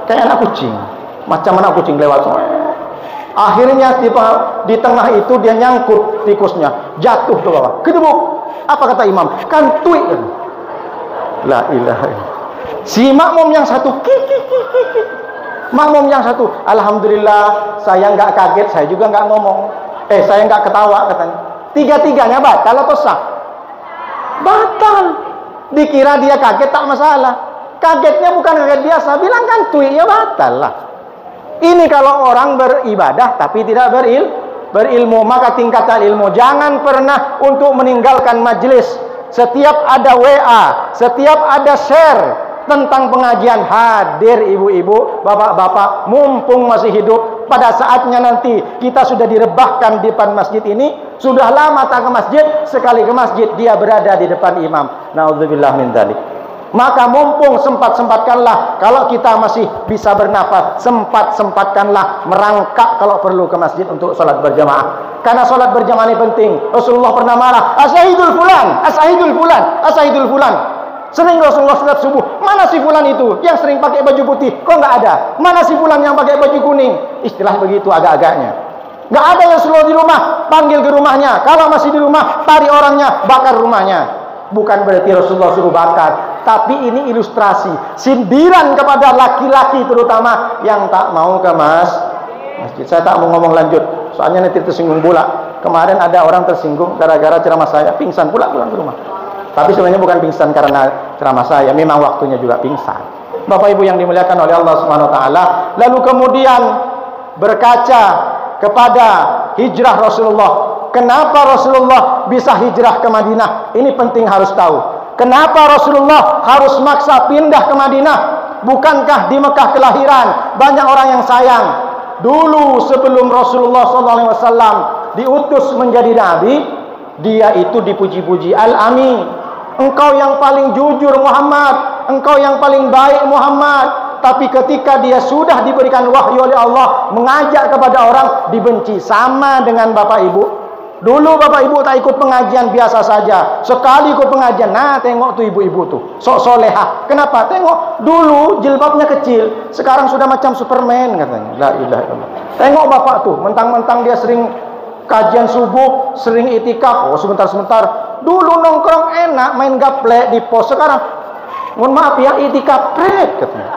S2: Kayak anak kucing. Macam anak kucing lewat. Akhirnya di tengah itu dia nyangkut tikusnya, jatuh ke bawah. Kedebuk. Apa kata imam? Kantui. La ilaha illallah. Si makmum yang 1 makmum yang 1, alhamdulillah, saya nggak kaget, saya juga nggak ngomong. Saya nggak ketawa katanya. 3-tiganya batal atau sah? Batal. Dikira dia kaget tak masalah. Kagetnya bukan kaget biasa, bilang kan tui, ya batal lah. Ini kalau orang beribadah tapi tidak berilmu, maka tingkatan ilmu. Jangan pernah untuk meninggalkan majelis. Setiap ada WA, setiap ada share tentang pengajian, hadir ibu-ibu, bapak-bapak, mumpung masih hidup. Pada saatnya nanti kita sudah direbahkan di depan masjid ini, sudah lama tak ke masjid, sekali ke masjid dia berada di depan imam. Na'udzubillah min dzalik. Maka mumpung sempat-sempatkanlah, kalau kita masih bisa bernafas, sempat-sempatkanlah merangkak kalau perlu ke masjid untuk sholat berjamaah. Karena sholat berjamaah ini penting. Rasulullah pernah marah, asyahidul fulan, asyahidul fulan, asyahidul fulan. Sering Rasulullah sholat subuh, mana si fulan itu yang sering pakai baju putih, kok nggak ada? Mana si fulan yang pakai baju kuning? Istilah begitu agak-agaknya. Nggak ada yang Rasulullah di rumah, panggil ke rumahnya. Kalau masih di rumah, tarik orangnya, bakar rumahnya. Bukan berarti Rasulullah suruh bakar, tapi ini ilustrasi, sindiran kepada laki-laki terutama yang tak mau ke masjid. Saya tak mau ngomong lanjut, soalnya nanti tersinggung pula. Kemarin ada orang tersinggung gara-gara ceramah saya, pingsan pulang ke rumah. Tapi sebenarnya bukan pingsan karena ceramah saya, memang waktunya juga pingsan. Bapak Ibu yang dimuliakan oleh Allah Subhanahu wa taala, lalu kemudian berkaca kepada hijrah Rasulullah. kenapa Rasulullah bisa hijrah ke Madinah. Ini penting harus tahu. Kenapa Rasulullah harus maksa pindah ke Madinah? Bukankah di Mekah kelahiran banyak orang yang sayang? Dulu sebelum Rasulullah SAW diutus menjadi nabi, dia itu dipuji-puji, Al-Amin, engkau yang paling jujur Muhammad, engkau yang paling baik Muhammad. Tapi ketika dia sudah diberikan wahyu oleh Allah mengajak kepada orang, dibenci. Sama dengan bapak ibu. Dulu bapak ibu tak ikut pengajian, biasa saja. Sekali ikut pengajian, nah tengok tuh ibu-ibu tuh, sok soleha. Kenapa? Tengok dulu jilbabnya kecil, sekarang sudah macam Superman katanya. La ilaha illallah. Tengok bapak tuh, mentang-mentang dia sering kajian subuh, sering itikaf. Oh sebentar-sebentar. Dulu nongkrong enak, main gaplek di pos. Sekarang, mohon maaf ya, itikaf pret katanya.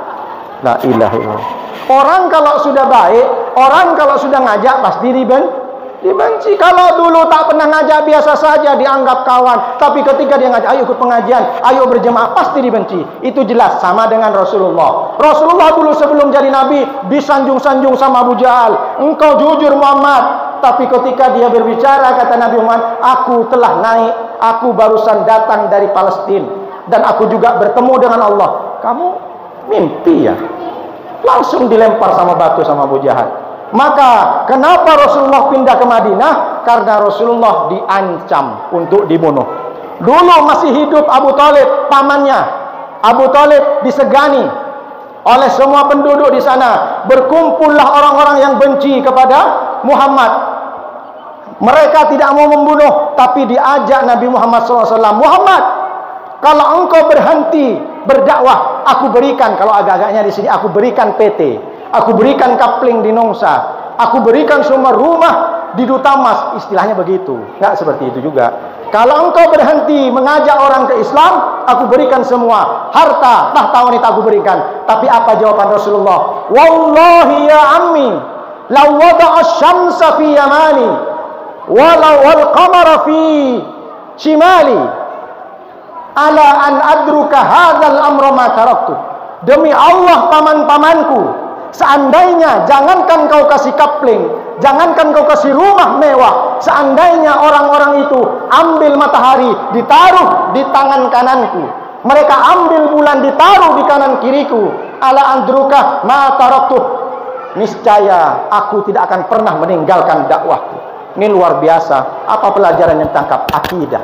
S2: La ilaha illallah. Orang kalau sudah baik, orang kalau sudah ngajak pasti dibenci. Kalau dulu tak pernah ngajak, biasa saja, dianggap kawan. Tapi ketika dia ngajak, ayo ikut pengajian, ayo berjemaah, pasti dibenci. Itu jelas. Sama dengan Rasulullah. Rasulullah dulu sebelum jadi nabi disanjung-sanjung sama Abu Jahal. Engkau jujur Muhammad. Tapi ketika dia berbicara, kata Nabi Muhammad, aku telah naik, aku barusan datang dari Palestina, dan aku juga bertemu dengan Allah. Kamu mimpi ya? Langsung dilempar sama batu sama Abu Jahal. Maka kenapa Rasulullah pindah ke Madinah? Karena Rasulullah diancam untuk dibunuh. Dulu masih hidup Abu Talib, pamannya. Abu Talib disegani oleh semua penduduk di sana. Berkumpullah orang-orang yang benci kepada Muhammad. Mereka tidak mau membunuh, tapi diajak Nabi Muhammad SAW. Muhammad, kalau engkau berhenti berdakwah, aku berikan, kalau agak-agaknya di sini, aku berikan PT, aku berikan kapling di Nongsa, aku berikan semua rumah di Duta Mas. Istilahnya begitu. Nggak seperti itu juga. Kalau engkau berhenti mengajak orang ke Islam, aku berikan semua harta, tahta wanita aku berikan. Tapi apa jawaban Rasulullah? Wallahi ya ammi, law wada'a asy-syamsa fi yamani walau wal qamara fi shimali ala an adruka hadzal amra ma taraktu. Demi Allah paman-pamanku, seandainya, jangankan kau kasih kapling, jangankan kau kasih rumah mewah, seandainya orang-orang itu ambil matahari ditaruh di tangan kananku, mereka ambil bulan ditaruh di kanan kiriku, ala andruka ma taraktu, niscaya aku tidak akan pernah meninggalkan dakwahku. Ini luar biasa. Apa pelajaran yang ditangkap? Akidah.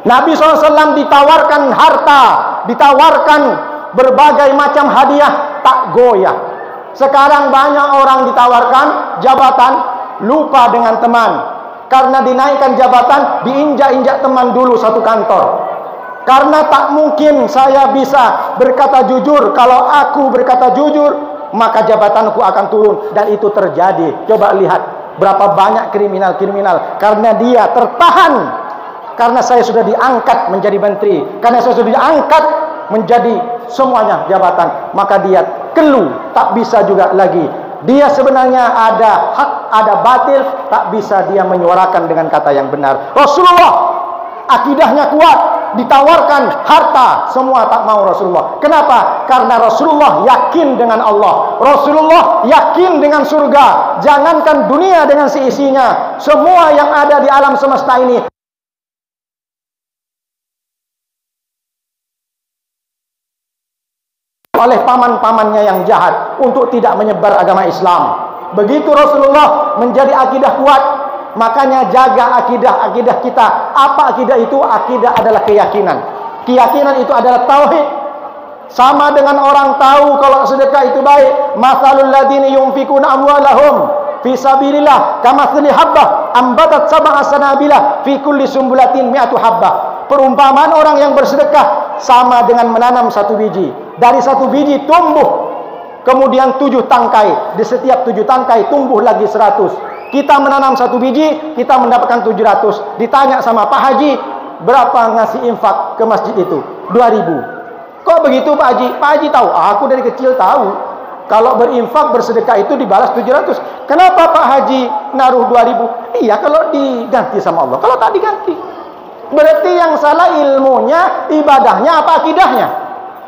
S2: Nabi SAW ditawarkan harta, ditawarkan berbagai macam hadiah, tak goyah. Sekarang banyak orang ditawarkan jabatan, lupa dengan teman. Karena dinaikkan jabatan, diinjak-injak teman dulu satu kantor. Karena tak mungkin saya bisa berkata jujur. Kalau aku berkata jujur, maka jabatanku akan turun. Dan itu terjadi. Coba lihat berapa banyak kriminal-kriminal. Karena dia tertahan. Karena saya sudah diangkat menjadi menteri, karena saya sudah diangkat menjadi semuanya jabatan, maka dia kelu, tak bisa juga lagi. Dia sebenarnya ada hak, ada batil, tak bisa dia menyuarakan dengan kata yang benar. Rasulullah akidahnya kuat, ditawarkan harta, semua tak mau Rasulullah. Kenapa? Karena Rasulullah yakin dengan Allah, Rasulullah yakin dengan surga. Jangankan dunia dengan seisinya, semua yang ada di alam semesta ini oleh paman-pamannya yang jahat untuk tidak menyebar agama Islam. Begitu Rasulullah menjadi akidah kuat. Makanya jaga akidah kita. Apa akidah itu? Akidah adalah keyakinan. Keyakinan itu adalah tauhid. Sama dengan orang tahu kalau sedekah itu baik. Matsalul ladzina yunfikuna amwalahum fi sabilillah kamatsali habbah ambatat sab'a sanabila fi kulli sumbulatin mi'atu habbah. Perumpamaan orang yang bersedekah sama dengan menanam satu biji. Dari satu biji tumbuh kemudian 7 tangkai. Di setiap 7 tangkai tumbuh lagi 100. Kita menanam satu biji, kita mendapatkan 700. Ditanya sama Pak Haji, berapa ngasih infak ke masjid itu? 2000. Kok begitu Pak Haji? Pak Haji tahu? Aku dari kecil tahu. Kalau berinfak bersedekah itu dibalas 700. Kenapa Pak Haji naruh 2000? Iya, kalau diganti sama Allah. Kalau tak diganti, berarti yang salah ilmunya, ibadahnya, apa akidahnya?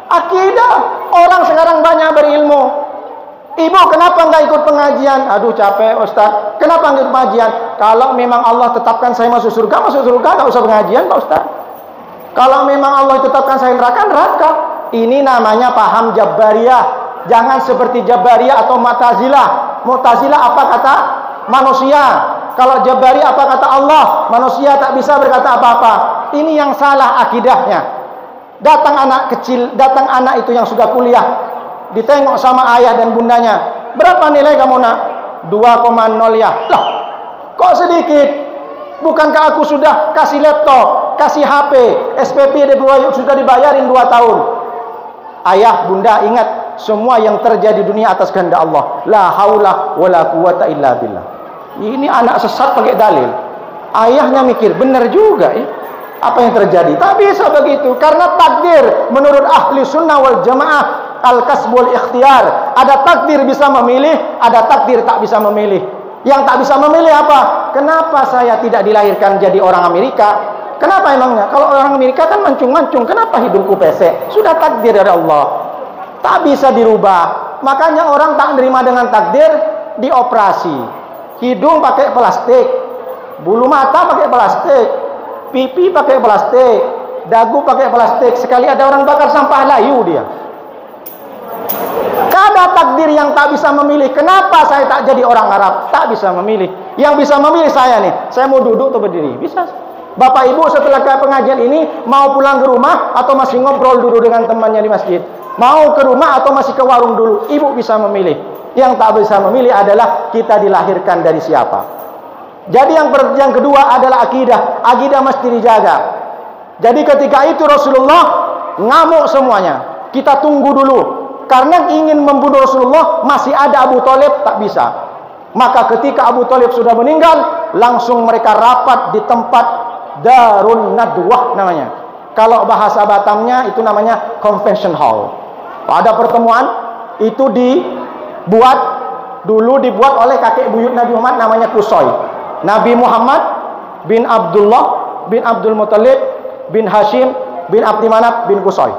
S2: Akidah. Orang sekarang banyak berilmu, Ibu, kenapa nggak ikut pengajian? Aduh, capek Ustaz. Kenapa nggak ikut pengajian? Kalau memang Allah tetapkan saya masuk surga, nggak usah pengajian Pak Ustaz. Kalau memang Allah tetapkan saya neraka, neraka. Ini namanya paham Jabariyah. Jangan seperti Jabariyah atau Mu'tazilah. Mu'tazilah apa kata manusia? Kalau Jabariyah apa kata Allah? Manusia tak bisa berkata apa-apa. Ini yang salah akidahnya. Datang anak kecil, datang anak itu yang sudah kuliah, ditengok sama ayah dan bundanya, berapa nilai kamu nak? 2,0 ya. Lah, kok sedikit? Bukankah aku sudah kasih laptop, kasih HP, SPP sudah dibayarin 2 tahun? Ayah, bunda, ingat, semua yang terjadi di dunia atas kehendak Allah. La haula wala quwata illa billah. Ini anak sesat pakai dalil. Ayahnya mikir, benar juga ya. Apa yang terjadi? Tak bisa begitu, karena takdir menurut ahli sunnah wal jamaah al-kasbul ikhtiar. Ada takdir bisa memilih, ada takdir tak bisa memilih. Yang tak bisa memilih apa? Kenapa saya tidak dilahirkan jadi orang Amerika? Kenapa emangnya? Kalau orang Amerika kan mancung-mancung, kenapa hidungku pesek? Sudah takdir dari Allah, tak bisa dirubah. Makanya orang tak menerima dengan takdir, dioperasi. Hidung pakai plastik, bulu mata pakai plastik, pipi pakai plastik, dagu pakai plastik. Sekali ada orang bakar sampah, layu dia. Kada takdir yang tak bisa memilih. Kenapa saya tak jadi orang Arab? Tak bisa memilih. Yang bisa memilih saya nih. Saya mau duduk atau berdiri? Bisa. Bapak Ibu setelah ke pengajian ini mau pulang ke rumah atau masih ngobrol dulu dengan temannya di masjid? Mau ke rumah atau masih ke warung dulu? Ibu bisa memilih. Yang tak bisa memilih adalah kita dilahirkan dari siapa. Jadi yang kedua adalah akidah. Akidah mesti dijaga. Jadi ketika itu Rasulullah ngamuk semuanya. Kita tunggu dulu. Karena ingin membunuh Rasulullah, masih ada Abu Thalib, tak bisa. Maka ketika Abu Thalib sudah meninggal, langsung mereka rapat di tempat Darun Nadwah namanya. Kalau bahasa Batamnya itu namanya Convention Hall. Pada pertemuan itu dibuat oleh kakek buyut Nabi Muhammad namanya Qusay. Nabi Muhammad bin Abdullah bin Abdul Muttalib bin Hashim bin Abdi Manaf bin Qusay.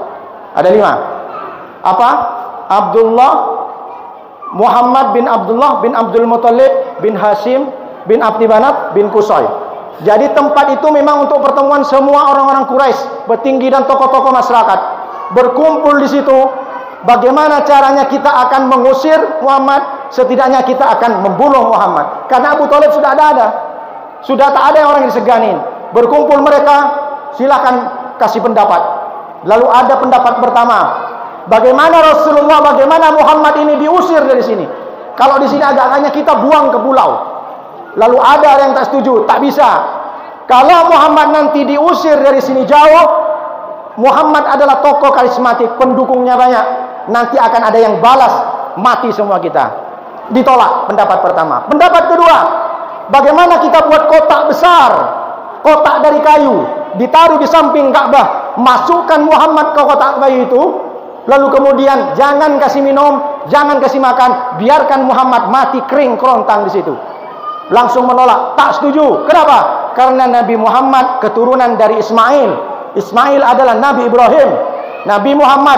S2: Ada 5. Apa? Abdullah, Muhammad bin Abdullah bin Abdul Muttalib bin Hashim bin Abdi Manaf bin Qusay. Jadi tempat itu memang untuk pertemuan semua orang-orang Quraisy, petinggi dan tokoh-tokoh masyarakat berkumpul di situ. Bagaimana caranya kita akan mengusir Muhammad? Setidaknya kita akan membunuh Muhammad. Karena Abu Thalib sudah ada. Sudah tak ada orang yang diseganin. Berkumpul mereka, silakan kasih pendapat. Lalu ada pendapat pertama. Bagaimana Rasulullah, bagaimana Muhammad ini diusir dari sini? Kalau di sini agak-agaknya kita buang ke pulau. Lalu ada yang tak setuju, tak bisa. Kalau Muhammad nanti diusir dari sini jauh, Muhammad adalah tokoh karismatik, pendukungnya banyak. Nanti akan ada yang balas, mati semua kita. Ditolak pendapat pertama. Pendapat kedua, bagaimana kita buat kotak besar, kotak dari kayu, ditaruh di samping Ka'bah, masukkan Muhammad ke kotak kayu itu. Lalu kemudian jangan kasih minum, jangan kasih makan, biarkan Muhammad mati kering kerontang di situ. Langsung menolak, tak setuju. Kenapa? Karena Nabi Muhammad keturunan dari Ismail. Ismail adalah Nabi Ibrahim. Nabi Muhammad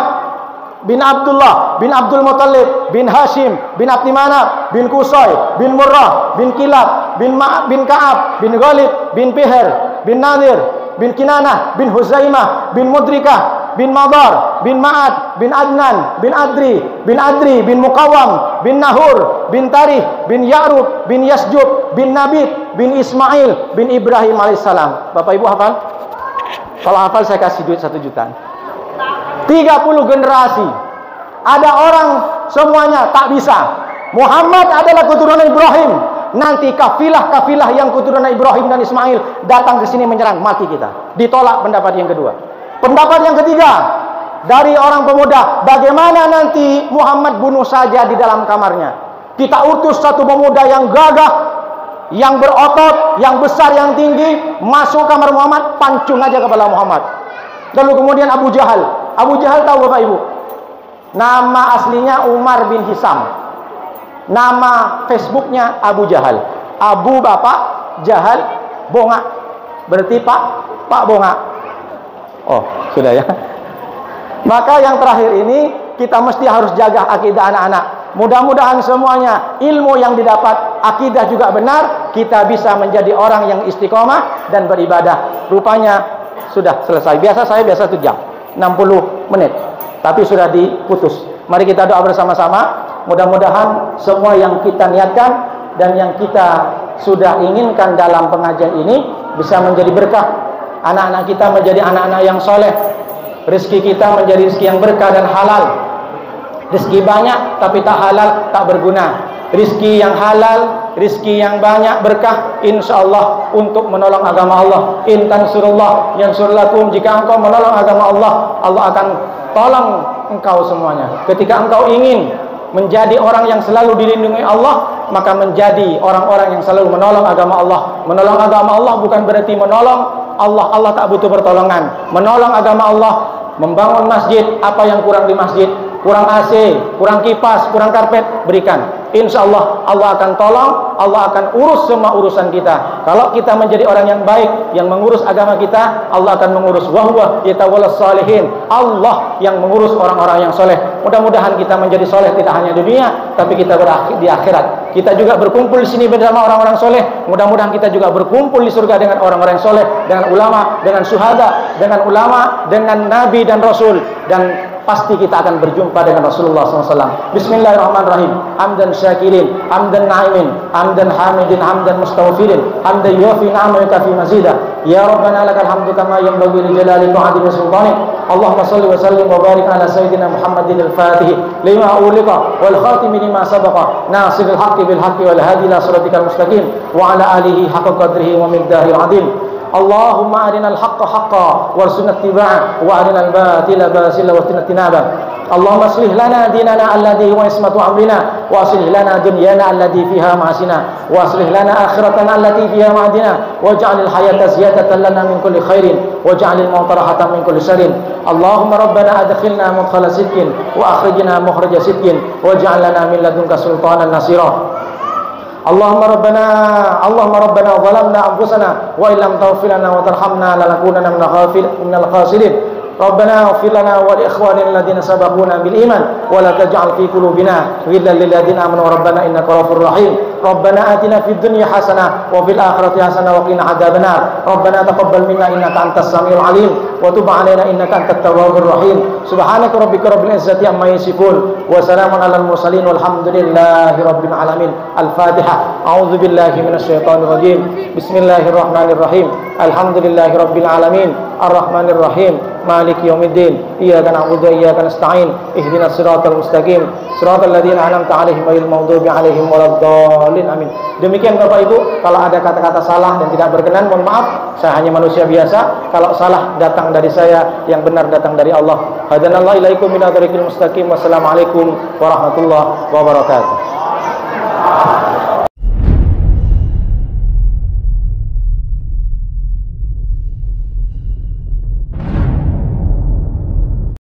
S2: bin Abdullah bin Abdul Muttalib bin Hashim bin Abdi Manaf bin Qusay bin Murrah bin Kilab bin Ka'ab bin Ghalib bin Fihr bin Nadir bin Kinanah bin Huzaimah bin Mudrikah bin Madar bin Ma'ad bin Adnan bin Adri bin Muqawam bin Nahur bin Tarih bin Ya'rub bin Yasjub bin Nabit bin Ismail bin Ibrahim alaihissalam. Bapak Ibu hafal? Kalau hafal saya kasih duit 1 juta. 30 generasi. Ada orang semuanya tak bisa. Muhammad adalah keturunan Ibrahim. Nanti kafilah yang keturunan Ibrahim dan Ismail datang ke sini menyerang, mati kita. Ditolak pendapat yang kedua. Pendapat yang ketiga dari orang pemuda, bagaimana nanti Muhammad bunuh saja di dalam kamarnya? Kita utus satu pemuda yang gagah, yang berotot, yang besar, yang tinggi, masuk kamar Muhammad, pancung aja kepala Muhammad. Lalu kemudian Abu Jahal. Abu Jahal tahu Bapak Ibu? Nama aslinya Umar bin Hisam. Nama Facebooknya Abu Jahal. Abu Bapak, Jahal Bonga. Berarti Pak Bonga. Oh, sudah ya. Maka yang terakhir ini kita mesti harus jaga akidah anak-anak. Mudah-mudahan semuanya ilmu yang didapat, akidah juga benar, kita bisa menjadi orang yang istiqomah dan beribadah. Rupanya sudah selesai. Saya biasa 1 jam 60 menit, tapi sudah diputus. Mari kita doa bersama-sama. Mudah-mudahan semua yang kita niatkan dan yang kita sudah inginkan dalam pengajian ini bisa menjadi berkah. Anak-anak kita menjadi anak-anak yang soleh, rezeki kita menjadi rezeki yang berkah dan halal. Rezeki banyak tapi tak halal, tak berguna. Rezeki yang halal, rezeki yang banyak berkah, insyaallah untuk menolong agama Allah. In tansurullah yansurlakum, jika engkau menolong agama Allah, Allah akan tolong engkau semuanya. Ketika engkau ingin menjadi orang yang selalu dilindungi Allah, maka menjadi orang-orang yang selalu menolong agama Allah. Menolong agama Allah bukan berarti menolong Allah. Allah tak butuh pertolongan. Menolong agama Allah, membangun masjid, apa yang kurang di masjid, kurang AC, kurang kipas, kurang karpet, berikan. Insya Allah, Allah akan tolong, Allah akan urus semua urusan kita. Kalau kita menjadi orang yang baik, yang mengurus agama kita, Allah akan mengurus. Wahwa yatawallas salihin, Allah yang mengurus orang-orang yang soleh. Mudah-mudahan kita menjadi soleh tidak hanya di dunia, tapi kita berakhir di akhirat. Kita juga berkumpul di sini bersama orang-orang soleh. Mudah-mudahan kita juga berkumpul di surga dengan orang-orang soleh, dengan ulama, dengan syuhada, dengan ulama, dengan nabi dan rasul, dan pasti kita akan berjumpa dengan Rasulullah SAW. Bismillahirrahmanirrahim. Hamdan syakirin, hamdan na'imin, hamdan hamidin, hamdan mustaghfirin, hamdan yuafi ni'amaka fi mazidah. Ya Rabbana lakal hamdu kama yanbaghi li jalali wa'adhi sultanik. Allahumma salli wa sallim wa barik ala sayyidina Muhammadin al-Fatih lima uliqa wal khatimi lima sabaqa nasiril haqqi bil haqqi wal hadi ila siratikal mustaqim wa ala alihi haqqa qadrihi wa miqdarihi azim. Allahumma arinal haqqa haqqa warzuqna ittiba'ah wa arinal batila basila warzuqna tinaba. Allahumma aslih lana dinana alladhi huwa ismatu amrina wa aslih lana dunyana alladhi fiha ma'asina wa aslih lana akhiratana allati fiha ma'adina waj'alil hayata ziyadatan lana min kulli khairin waj'alil mauta rahatan min kulli sharrin. Allahumma rabbana adkhilna mudkhala sidqin wa akhrijna mukhraja sidqin waj'al lana min ladunka sultanan nasira. Allahumma rabbana zalamna anfusana wa illam taghfir lana wa tarhamna lanakunanna minal khasirin. Rabbana ighfir lana wa li ikhwanina alladhina sabaquna bil iman wa la taj'al fi qulubina ghillan lil ladzina amanu rabbana innaka ghafurur rahim. Rabbana atina fid dunya hasanah wa fil akhirati hasanah wa qina adzabannar. Rabbana taqabbal minna innaka antas samiul alim wa tub 'alaina innaka antat tawwabur rahim. Subhanaka rabbika rabbil izzati amma yasifun wa salamun alal mursalin walhamdulillahi rabbil alamin. Al-Fatihah. A'udzu billahi minasy syaithanir rajim. Bismillahirrahmanirrahim. Alhamdulillahi rabbil alamin. Ar-Rahmanir Rahim. Maliki yaumiddin. Iyyaka na'budu wa iyyaka nasta'in. Ihdinas siratal mustaqim. Siratal ladzina an'amta 'alaihim ghairil maghdubi 'alaihim waladdallin. Amin. Demikian Bapak Ibu, kalau ada kata-kata salah dan tidak berkenan, mohon maaf. Saya hanya manusia biasa. Kalau salah datang dari saya, yang benar datang dari Allah. Hadanallahu ilaikum min thariqil mustaqim. Wassalamualaikum warahmatullahi wabarakatuh.